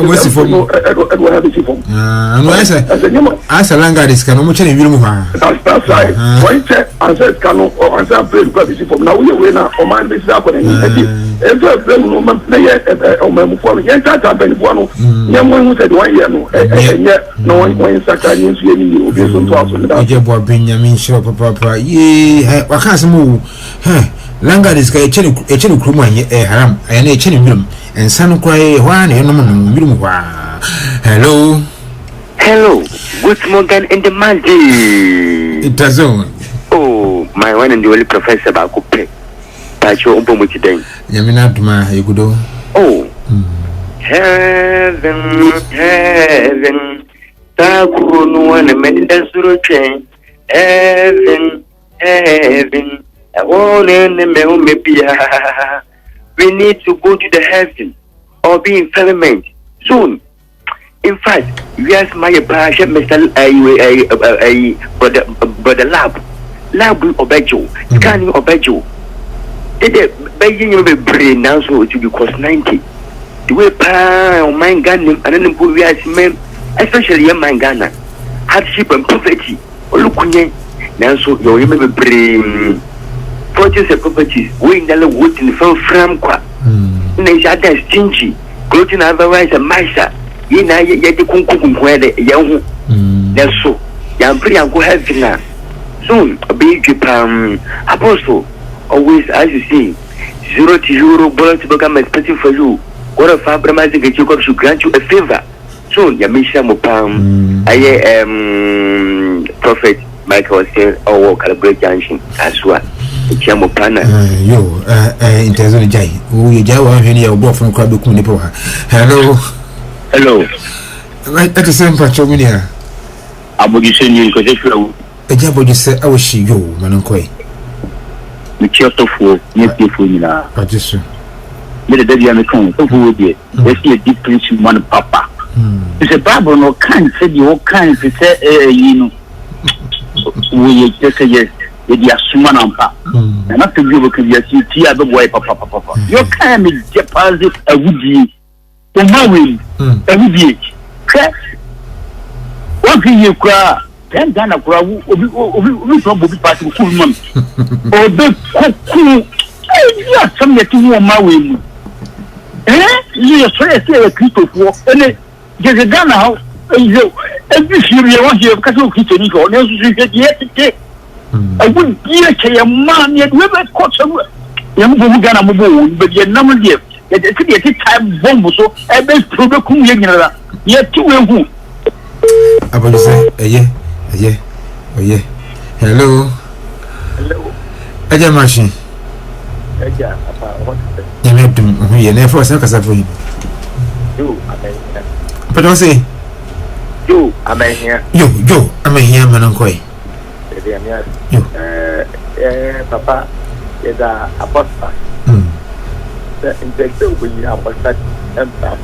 [SPEAKER 1] we si fom
[SPEAKER 6] edo ha be si fom
[SPEAKER 1] no asa langa diska no mo chere wiem ha
[SPEAKER 6] that's right won che asa ska no asa plenu kwa be si fom na we na o man be si akọ na ni ezo plenu no ma na ye o ma mu fo ye ta ben fo no ye mo hu se de wan ye no enye no wan saka ni nsu ye ni obi so to aso da
[SPEAKER 1] je bo Benjamin shiro papa ye wa kan se mu langa diska echene krumu anye haram aya na echene mirum ensa no kwai hwa na yenom no mirum hwa
[SPEAKER 7] hello good morning in the Monday
[SPEAKER 1] it does on
[SPEAKER 7] oh my one and the only professor ba ko pe tacho umpo mo kiden
[SPEAKER 1] yamina duma yegudo
[SPEAKER 7] oh heaven takuru no one medida suro twen heaven we need to go to the heaven or be in firmament soon. In fact, we ask my pastor, Mr. Brother Lab Obejo, scanning Obejo. Did begging you brain now so to be cost 90. The way pa my Ghana and then we ask men, especially young man Ghana, hardship and poverty. Look now so you remember brain. Purchase properties we in the wood in from kwa na is stingy clothing otherwise a maisa yina yedi kunkum kwede yahu neso yampri yanko heavy na soon be apostle always as you see 0 to 0 bullet become expensive for you. What a fabric that Jacob should grant you a favor. Soon Yamisha Mopam Prophet Michael said or calibrate junction as well. Chamopana
[SPEAKER 1] yo Interlude Jai. We Jawa here bought from Krabukum. Hello. Right at the same patromania.
[SPEAKER 5] Abolition you because if you
[SPEAKER 1] a jabo you say I was she go, Manankoi.
[SPEAKER 5] The church of war, yes,
[SPEAKER 1] I just
[SPEAKER 5] made a baby on the corner. So who would be? Let's see a difference in one papa. It's a Bible, no kind, said you all kinds to say, you know, we just say yes, with your suman on pap. And not to give a curiosity, tear the boy, papa. Your kind is deposit a woody, the mowing, a woody. What can you cry? Then Ghana crowd will probably pass with cool money. Or the cool, yes, some get to my way. You are trying to say a crystal for any. There's a Ghana house. Every year you want here because of kitchen, or else you get yet. I wouldn't be a man yet never caught some young Ghana move, but you're number here. It's a time bomb, so I best prove the cool yet 2 who.
[SPEAKER 1] I would say, yeah. Hello. Aja machine.
[SPEAKER 5] Aja, what?
[SPEAKER 1] You made them here, never said as I for you. But don't say,
[SPEAKER 5] You, I'm here.
[SPEAKER 1] You, I'm here, Manankoi.
[SPEAKER 5] Papa, is a apostle. In the show, we have a set and a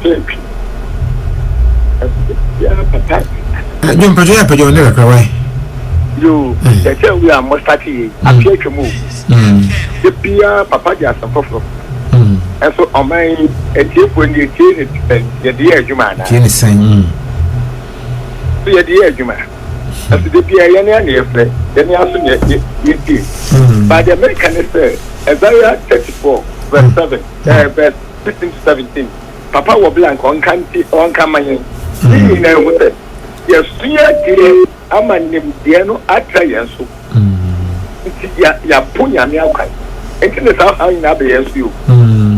[SPEAKER 5] yeah, Papa.
[SPEAKER 1] Don't put your put your never cry.
[SPEAKER 5] You, the show we are most happy. I feel to move. The Pia, Papa, just a problem. And so, on my a tip when you change it, the dear Jumana.
[SPEAKER 1] Jenny saying,
[SPEAKER 5] the dear Jumana. As the Pia, then you also get by the American is Isaiah 34, verse 7, verse 16 to 17. Papa will blank on country on Kamayan. Yes, dear, I'm a name, Diano, I try and so. Ya punya miaukai. Enti how in abeyance you.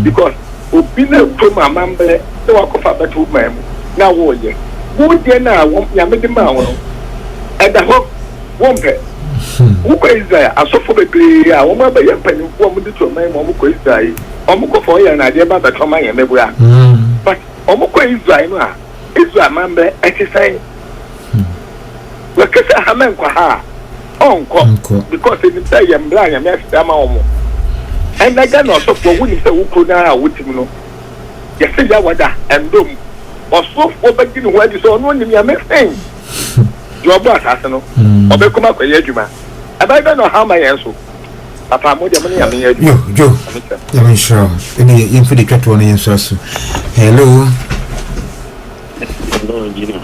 [SPEAKER 5] Because opina to my mamble, the walk of a two ma'am. Now, warrior. Who then I want Yamadi and the hope won't pay. Who is there? I saw for the play. I won't be a penny woman to my Momuko is die. Omuko for you and I did about the Tommy and Nebula. But Omuko is Zima. Is a member exercise. Look at a Haman Kwaha. Uncle, because in the day I'm blind, I'm next time. And I got also for winning the Ukuna with him. Yes, I was that and doom. Or so for beginning where you saw one in your thing. Your boss has no. Or become up a yeduma. And I don't know how my answer. Papa, more than money, I mean,
[SPEAKER 1] Joe, I'm sure. Any infinite one answer. Hello.
[SPEAKER 5] Hello, engineer.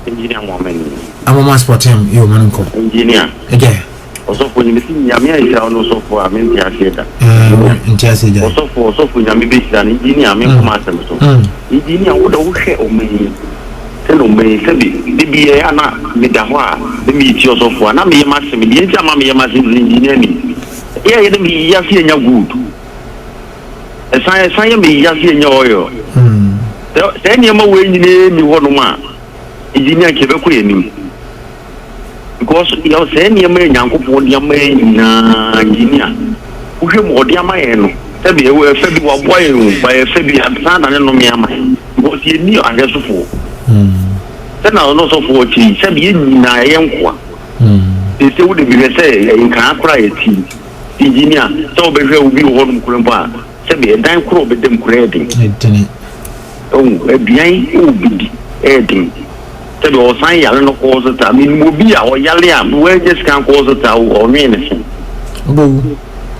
[SPEAKER 5] Engineer woman.
[SPEAKER 1] I'm a mass for him, you man.
[SPEAKER 5] Engineer.
[SPEAKER 1] Again.
[SPEAKER 5] Also, when you see Yamia is also for a minute, also for Yami, an engineer, I mean, master. Engineer would also share me. Tell me, the Biana, Midahua, the meat also for an army, Master, Mamma, engineer. Here, enemy, Yassi and your good. As I say, me, Yassi and your oil. Then you're more engineer, you want to man. Engineer Quebec. Because you are saying your man, Uncle for your man, engineer. Who should more dear my end? Maybe a February boy by a February son and no me. Because you knew I guess for. Then I'll also for tea, said in I am. They still would be say, in can't cry a tea. Engineer, so be will be one Kurumba. Said be a dime crop with them creating. Oh, a behind who be adding. Said all sign, I don't know, cause it. I mean, Mobia or Yalia, where just can't cause it or anything.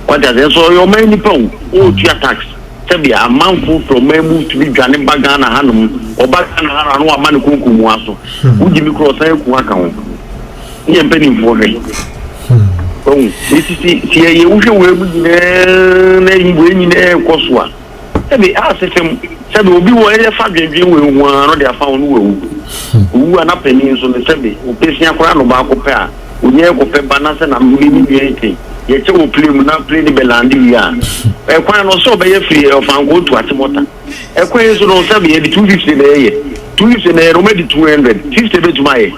[SPEAKER 5] What does it so your many pound? Oh, your tax. Said be a mouthful from me move to be Johnny Bagana Hanum or Bagana or Manuku Muaso. Would you cross a account? He am penny for me. Oh, this is the usual way winning a Koswa. Sebi asefem sebi obi wo ere fa dwedwe we hu no de afa no wu wu ana pani so ne sebi opesi akora no ba ko pe a onye ko pe bana se na mi ni eke ye che wo play mu na play ni belandi ya e kwan no so be ye free of an go to atimota e kwan so no sebi ye 250 na ye 250 na Roma di 200 50 be tuma ye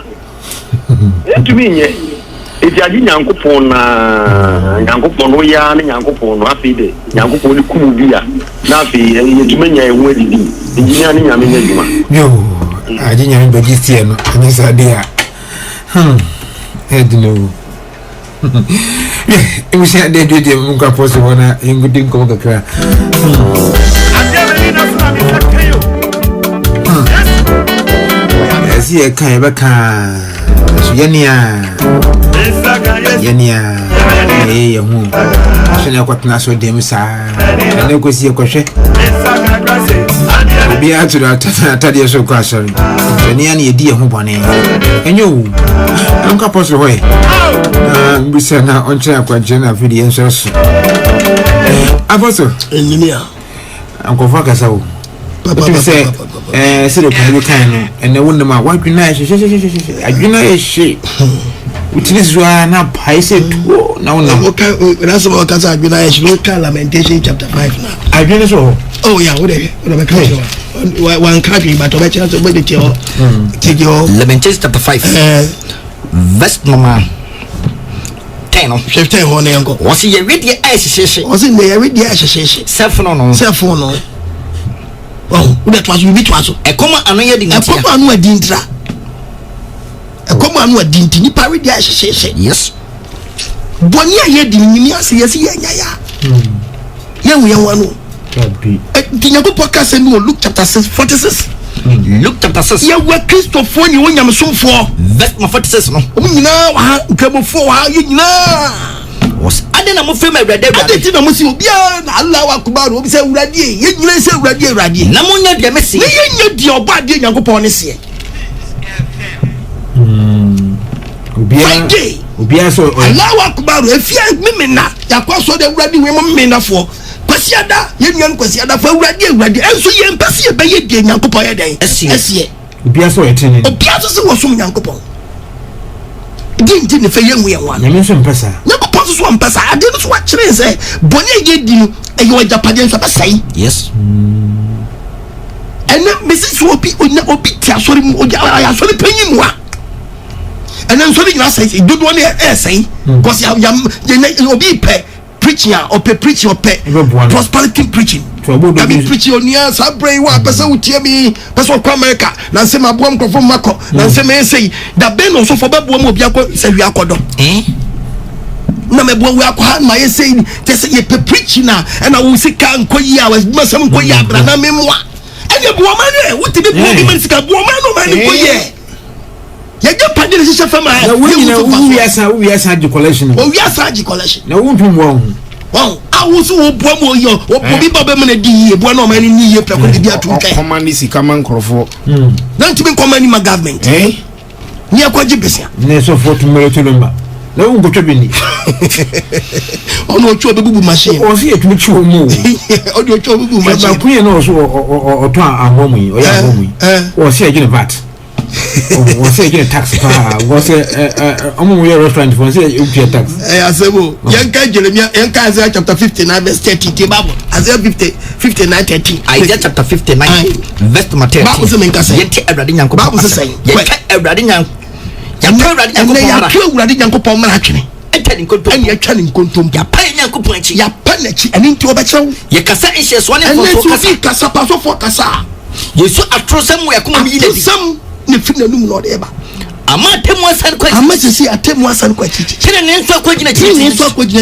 [SPEAKER 5] e tumi nye eti agi nyankopon na nyankopon no ya na nyankopon no afide nyankopon ni kumu bia na afi yetuma nya ewu adidi engineer ni nyame nya djuma
[SPEAKER 1] yo agi nyame bagi tie no ani sade a edino e se ade de mu ka poso wana ngudi ko kakra asi e kan e ba kan so yenia ye hu shene kwatna so dem sa ne ko si ko hwe bi aturu atade so ko asori shene ye di hu bone enyo anka poso hoye mbisa na onche akwaje na video enso so aposo
[SPEAKER 2] engineer
[SPEAKER 1] anko fa kasa wo say sire kan kan no ene wonne ma wadwina adwina ye utilizwa na paise tu na una
[SPEAKER 2] that's about kasa adwina ye look Lamentation chapter 5 na
[SPEAKER 1] adwina so
[SPEAKER 2] oh yeah what the kind one country but over chance to be the
[SPEAKER 3] Lamentation chapter 5 verse number 10 no
[SPEAKER 2] 15 ho na yanko
[SPEAKER 3] was ye ready ehyehyehye
[SPEAKER 2] was in the ready ehyehyehye
[SPEAKER 3] self no
[SPEAKER 2] oh we that was we bit was
[SPEAKER 3] e koma anu ye di ntia
[SPEAKER 2] e koma anu adi ntra e koma anu adi nti ni pa ready ehyehyehye
[SPEAKER 3] yes
[SPEAKER 2] boni aye di ni ase yesi ye nya ya ye wanu
[SPEAKER 1] tabi
[SPEAKER 2] ti nyako podcast no Luke chapter 6:46
[SPEAKER 3] Luke chapter 6
[SPEAKER 2] ye wa Christopher ni wonyam somfo
[SPEAKER 3] verse 46 no
[SPEAKER 2] o nyina wa nkramofo wa ye nyina
[SPEAKER 3] was adena mo fema awrade
[SPEAKER 2] adeti na mo si obi na Allah wa kubaru obi se awrade ye nyina se awrade
[SPEAKER 3] na mo nya de mesi
[SPEAKER 2] ne ye nya di obade nyankopon ne se
[SPEAKER 1] obia so
[SPEAKER 2] Allah wa kubaru efia mimina yakwaso de awrade we mo mimina fo kwasiada ye nyan kwasiada fo awrade enso ye mpese ye be ye de nyankopon ye den esie
[SPEAKER 1] obia so etini
[SPEAKER 2] obia so se wo so nyankopon dinti ne fe ye hu ye wan
[SPEAKER 1] nyame so mpesa
[SPEAKER 2] nyankopon so mpesa ade no so wa kire se boni ye di no e ye japade so ba sai
[SPEAKER 3] yes
[SPEAKER 2] ene mesi so obi ti asori mu oja asori panyi mu a ene so ni na sai dodo ne sai because ya obi pe preaching or preaching or prosperity preaching kabi preaching onia sabre wa pesa utie mi pesa kwa America na se mabuam nkofo mako na se me sei da ben no so fo babuam obi akọ se wi akodo na mebo wi akọ ma ye sei te se ye preaching na na wo sika nkoyi a wa sam nkoyi abra na memwa ene bo ma ne wuti be bo bi man sika bo ma no ma ne koyi ye je pade le sise fama
[SPEAKER 1] na we asa agi collection
[SPEAKER 2] na
[SPEAKER 1] wo ntum wo
[SPEAKER 2] wow awusu wo bo mo yo wo bi ba me na di ye bo na ma ni ye plako di atu kai
[SPEAKER 4] command sika man krofo
[SPEAKER 2] na ntimi command ma government ni akwaji besia
[SPEAKER 1] ne so foto mo to lumba na wo ngotwa bini
[SPEAKER 2] ono ocho bebubu machine
[SPEAKER 1] o si etumi chi wo mu
[SPEAKER 2] o di ocho bebubu machine
[SPEAKER 1] ba kunye no so o to ahomu yi o ya ahomu yi o si agine vat o si agine tax pa o si omo yo restaurant for si you pay tax
[SPEAKER 2] asebo yanka Jeremiah yanka Isaiah chapter 59 verse 30 the Bible Isaiah 59:30
[SPEAKER 3] Isaiah chapter 59 verse 30
[SPEAKER 2] Bible say menka say
[SPEAKER 3] yeti awrade nyanko
[SPEAKER 2] Bible say
[SPEAKER 3] yeti awrade nyanko
[SPEAKER 2] awrade nyanko pon mara twene
[SPEAKER 3] etani nkontom
[SPEAKER 2] ani atwa ne nkontom
[SPEAKER 3] ya pa nyanko pon achi
[SPEAKER 2] ya pa na chi ani nti obechew
[SPEAKER 3] ye kasa ehye so ne fo
[SPEAKER 2] kasa paso fo kasa
[SPEAKER 3] yesu atrosam we akoma mi ne
[SPEAKER 2] sam ne fina num no de ba
[SPEAKER 3] ama temu asan kwa
[SPEAKER 2] ama sisi atemu asan kwa chichi
[SPEAKER 3] kire ne nso akogina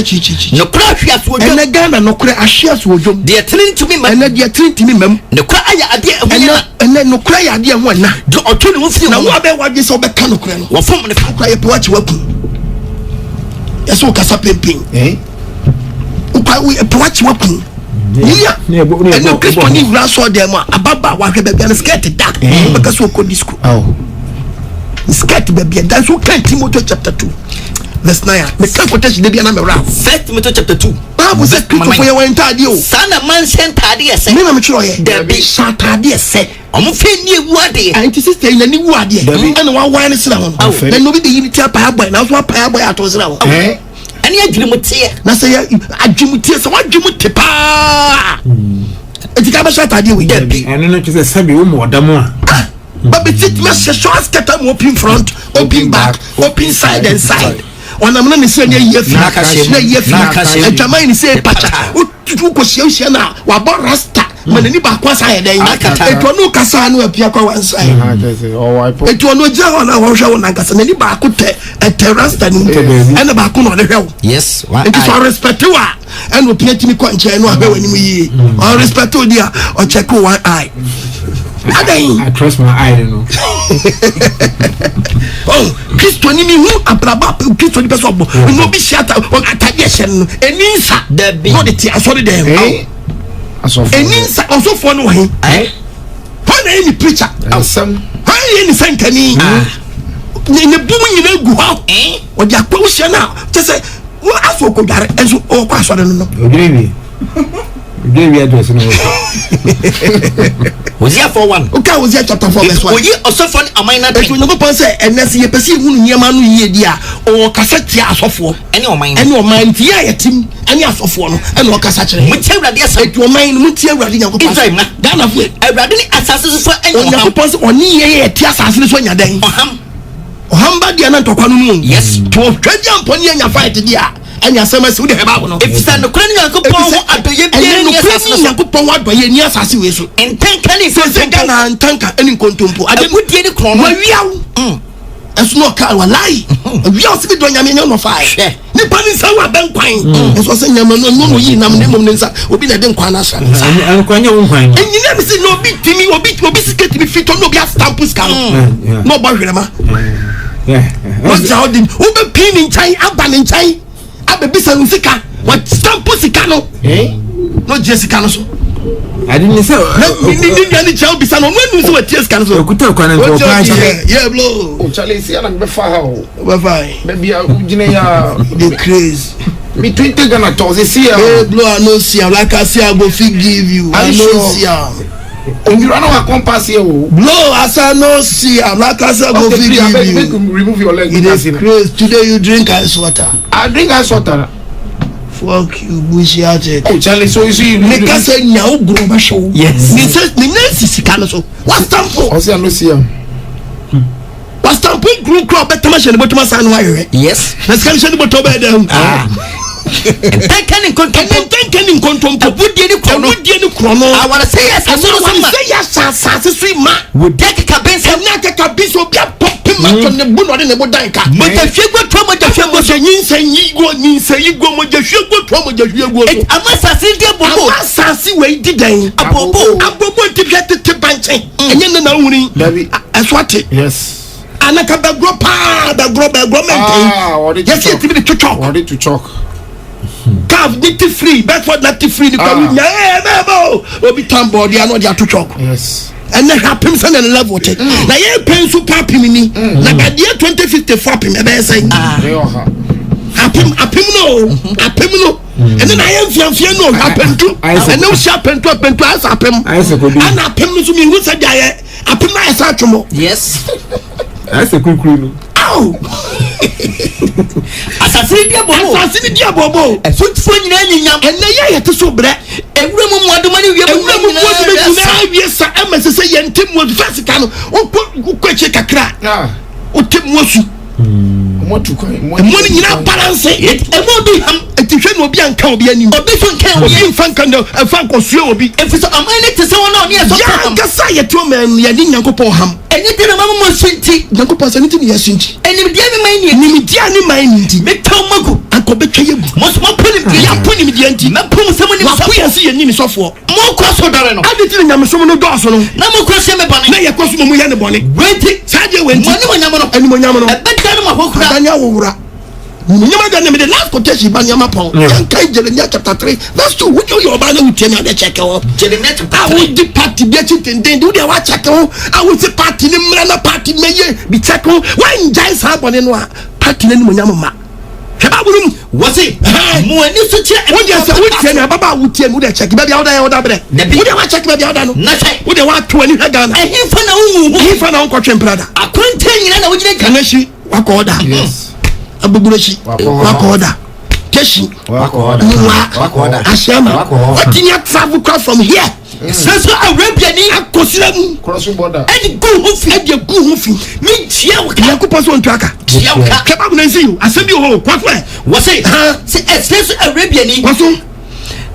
[SPEAKER 3] chichi no kura hwia so odwo
[SPEAKER 2] ene Ghana no kura ahwia so odwo
[SPEAKER 3] de trinity mam
[SPEAKER 2] ene de trinity mam
[SPEAKER 3] ne kura aya ade
[SPEAKER 2] ene no kura ya ade ho na
[SPEAKER 3] do otwo ne mfi
[SPEAKER 2] na wo abe wadwe so be ka no kura no
[SPEAKER 3] wo fom ne fa
[SPEAKER 2] kura ye poachi waku yeso kasa pempin ukwa we poachi waku niya ene Kristo ni wura so dem ababa wa hwe be na skirt da be ka so ko disco skirt baby that's what Timothy chapter 2 verse 9 me can quotation dey na me ra
[SPEAKER 3] Timothy chapter 2
[SPEAKER 2] Bible says for your entadio.
[SPEAKER 3] Sana man sentade ese.
[SPEAKER 2] Me na me chiro ye.
[SPEAKER 3] There be
[SPEAKER 2] shatade ese.
[SPEAKER 3] Omo fe ni ewuade.
[SPEAKER 2] Anti sister in ni wuade. And one wine is now. Then nobody the unity pa boy. Now so pa boy atos now.
[SPEAKER 3] Ani adwumutie.
[SPEAKER 2] Na say adwumutie so adwumute pa. Etika ba shatade we.
[SPEAKER 1] Eno no tse sabi wo mo odam a.
[SPEAKER 2] But it must a short scatter open front, open back, open side and side. On a man is saying, yes, and Jamaican say, Pacha, who was Yoshana, Wabon Rasta, when any back was I, they no Casano, Piaco one side. It was no Jana or Shawanas, and any back could a terrace and a back on the hill.
[SPEAKER 3] Yes,
[SPEAKER 2] it is our respect to her, and will pay to me quite and when we or respect to dear or check one eye.
[SPEAKER 1] I trust my eye, you know.
[SPEAKER 2] Oh, Christian, you know, Abraba, Christian, person, no be shut up on attention. And Ninsa, the body, I saw them. And Ninsa also follow him. When any preacher, some, any sanctity, in the booming in a go out, or the approach now, just say, well, I forgot, and so, oh, I saw them.
[SPEAKER 1] Give me address.
[SPEAKER 3] Was here for one.
[SPEAKER 2] Okay, was here chapter 4 verse 1.
[SPEAKER 3] We also found a minor
[SPEAKER 2] thing. You know, say, and let's see a person who near Manu Yedia or Cassette of war. Any of mine, yeah, a team, any of one, and what Cassette. Which I said to a mine, Mutia Radina. Done of it. I rather assassins for any person or near Tiasas when you're there. Or Hamba Diana Topanu. Yes, to a treasure pony and your fight, dear. And your summer would have if it's an Ukrainian coupon at the Yakupo, what by any assassination. And Tankani says, and Tanka any contumpo. I would get a crown. As no car will lie. We also be doing a million of fire. Nippon is our bank pine. As was saying, no, will be the Denquanas. And you never see no big Timmy or big obesity to be fit on no be a stampus car. No bargain. What's how the Uber pin in China, Aban in China. Abisa Musika, what stamp Pusicano? Not Jessica.
[SPEAKER 1] I didn't say,
[SPEAKER 2] any child be son when you saw a tears cancel. Yeah, blow. Charlie, see, I'm before. Maybe the craze. Between the Ghana toes, see, blow, no see, like I say, I will forgive you. I know, you run over compass here. Blow, as I know, see, I'm like I said, I will forgive you. Remove your leg. It is crazy. Today you drink ice water. I drink ice water. Fuck you, bushy hearted. Oh, Charlie, so you see, make us say, now, grow show. Yes. He says, the nurse is Canoso. What's time for? I see, I know, see him. What's time for? Group crop, better machine, but my son, wire. Yes. Let's come to the bottom. Taking control. Would you chrono? I want to say yes. I want to say yes. Sweet man. Would take a cabin and not take a piece of popping on the boot in the Bodanka. But if you go to the film was a say you go with the sugar trouble. I must have seen the Bobo. Sassy way today. A Bobo to get the banking. And you know, as what it yes. And I can grow pa the grobber. Yes, you to talk. What did to talk? Calf duty free, Bedford duty free. The will be tambo. They are not there to talk. Yes. And then happens on a level. Now you pay so papi mini. Like a year 2054 pim. Saying happen no. And then I am fear no happen to. I know she happened to us happen. And happen to me who said happen my sachumo. Yes.
[SPEAKER 1] That's a cool crew.
[SPEAKER 2] Assassin Diabo, a foot for you, and they are to so black. And woman want the money we have. Yes, I must say, and Tim was Vassicano, or put question a crack. Or Tim was you. What to call money in our balance it, and won't be a teacher will be uncountable. But this one can't be in Fankando, and Fanko will be. If it's a minute to someone on yes, I'm just saying to a man, you didn't go ham. Anything a mamma was sweet, no purpose anything yes, and if the enemy mind, make Tomago, and go betray you. Most more put him, put him in the empty, not put someone in the see a name software. More cross or Darano. I didn't know someone who does no more cross him a bonnet, a cross woman and a bonnet. Wait, Sadia went and when Yamano, a bad time of Danya. The last quotation Banyama Pong, chapter 3. That's true. Would you banner with Jenna check out? I would the party get it and then do the watch check out. I would say party in the party may be check out. When Giants happen in party in Munyama.
[SPEAKER 3] Was it? More ni so che.
[SPEAKER 2] What you say? What you say? Baba, what you say? Check. Baby, how da bre? What you want check? Baby, how da no? What you want 20 Ghana?
[SPEAKER 3] Eh, he fa na wu.
[SPEAKER 2] He fa na unko twemprada.
[SPEAKER 3] Akwante nyina na wo gine
[SPEAKER 2] Kanashi, wako order.
[SPEAKER 4] Yes.
[SPEAKER 2] Abubureshi, wako order. Keshi,
[SPEAKER 4] Wako order. Wako order.
[SPEAKER 2] Ashama. What you travel cross from here?
[SPEAKER 3] Senso Arabia ni
[SPEAKER 2] Akosiramu.
[SPEAKER 4] Crossing border.
[SPEAKER 2] Edi go hofi, edi go hofi.
[SPEAKER 3] mi tia wo ka.
[SPEAKER 2] Yakupo so ntwaka.
[SPEAKER 3] Tia wo ka.
[SPEAKER 2] Keba bu nansi you. Asebi ho, kwatwe.
[SPEAKER 3] Was it? Senso Arabia ni.
[SPEAKER 2] Waso.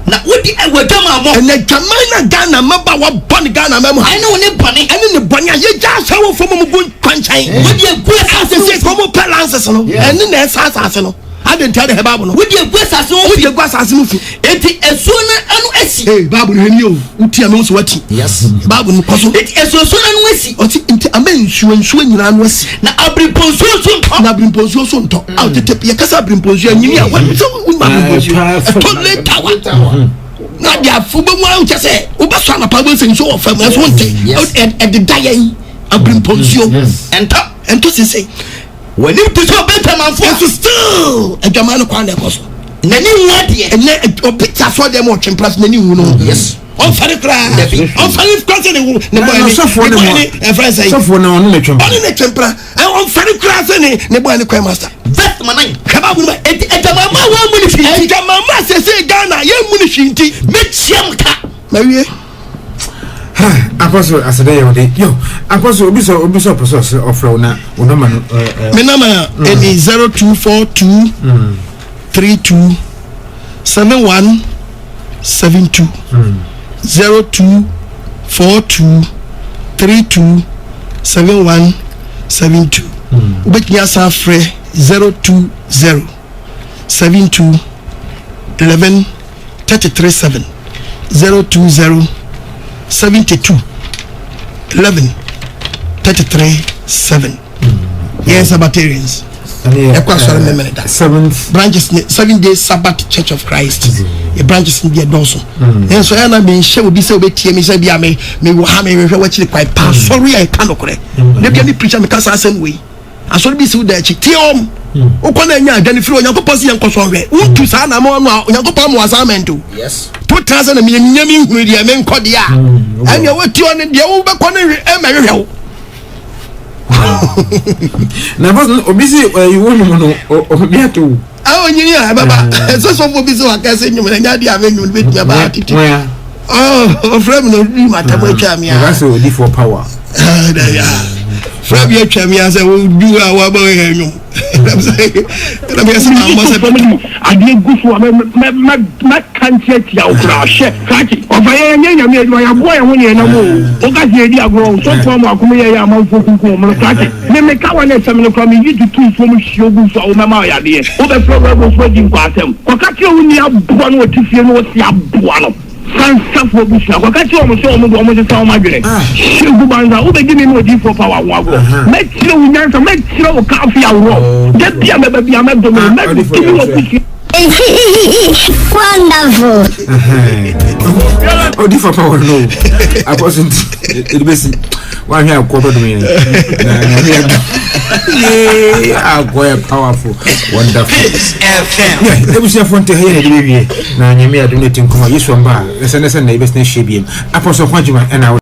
[SPEAKER 3] Na wodi wadama mo.
[SPEAKER 2] Ene Jamaica Ghana maba wa born Ghana memo.
[SPEAKER 3] I know ne bone.
[SPEAKER 2] Ene ne bone ye ja sawo fo mo bu kwanchan.
[SPEAKER 3] Wodi egu
[SPEAKER 2] asase ko mo balances no. Ene na asase no. I didn't tell the Bible.
[SPEAKER 3] Wodi egu asase no.
[SPEAKER 2] Wodi egu asase no fi.
[SPEAKER 3] Enti esuo na anu asi.
[SPEAKER 2] Hey, Bible heni o. Uti ame so wati.
[SPEAKER 3] Yes.
[SPEAKER 2] Bible no koso.
[SPEAKER 3] Enti esuo na anu asi.
[SPEAKER 2] Oti enti ame nsuo nyina anu asi.
[SPEAKER 3] Na abrimponsuo so nto.
[SPEAKER 2] Na abrimponsuo so nto. Out tete ye kasa abrimponsuo nyini a wa so un abrimponsuo. Toilet tower. Na dia fubo mu an chese. Obaso na pa bo senso of fam so nte. E de dayen abrimponsuo. Ento se say
[SPEAKER 3] when you put your better man for
[SPEAKER 2] so still a German kwa na koso.
[SPEAKER 3] Nani wadi
[SPEAKER 2] ene opita so dem o twempras nani hu no.
[SPEAKER 3] Yes.
[SPEAKER 2] On fare kra. On fare kra se ne hu. Ne boy ni.
[SPEAKER 1] So for no on le twempra.
[SPEAKER 2] On le twempra. On fare kra se ne boy ni kwa master.
[SPEAKER 3] Vet manan.
[SPEAKER 2] Kaba bu e mama wa mu ni fi. E mama se Ghana ye mu ni fi nti
[SPEAKER 3] me chiam ka.
[SPEAKER 2] Ma wie.
[SPEAKER 1] Apostle asede yode yo apostle obiso process offer na onoma no
[SPEAKER 2] me number any 0242 32 7172 0242 32 7172 ubetnya sa frɛ 020 72 11 337 020 72 11 33 yes Sabbatarians branches 7 days Sabbath Church of Christ a branches in the doso and so I been share will be so be me say be me will have me watch it quite pass sorry I cannot correct they can preach me cast same way I should be so that tiom o kona nya adani free onyankopɔ si yankoso hwe untu saa na mo no onyankopɔ mo assignment
[SPEAKER 3] yes
[SPEAKER 2] 2000 na me nyami hunu dia me nkode a anya wati on dia wo be kɔ no emehwe wo
[SPEAKER 1] na boss obisi you won no obi ato
[SPEAKER 2] a onyini a baba so so fo bisi wa kase nyum na nya dia me nyum be tia ba titi oh frame no di mata mo twa me a
[SPEAKER 1] that's odi for power
[SPEAKER 2] frame ya twa me a say wo du a wa ba he nyum na me say ma say
[SPEAKER 8] family ade gufu ma kantie tia okra hye kaki obaye nyanya me adwa ya boy ho ne na mo o ka sie di agro so fo mo akomo ye ya manfo kunku mo kaki me ka wa na sem no kwa me yidu tu fo mo hye gufu o mama ya de o be problem so di kwa atem ko kaki o ni aboa no otifie no o si aboa no sansa fo busia ko kaki o mo so mo do mo se sa o madwene hye gu banza o be gi me no di for power wo agro me tire wo nyansa me tire wo ka afia wo de bia me bia me do me give me opportunity.
[SPEAKER 9] Wonderful.
[SPEAKER 1] Oh, different power no. I wasn't. It basic. One here quarter to me. Yeah, powerful, wonderful. Yeah, there was a front here. Na nyame adonate nkoma Yesu amba. Ese na business shebiem. Apostle Kwajima and I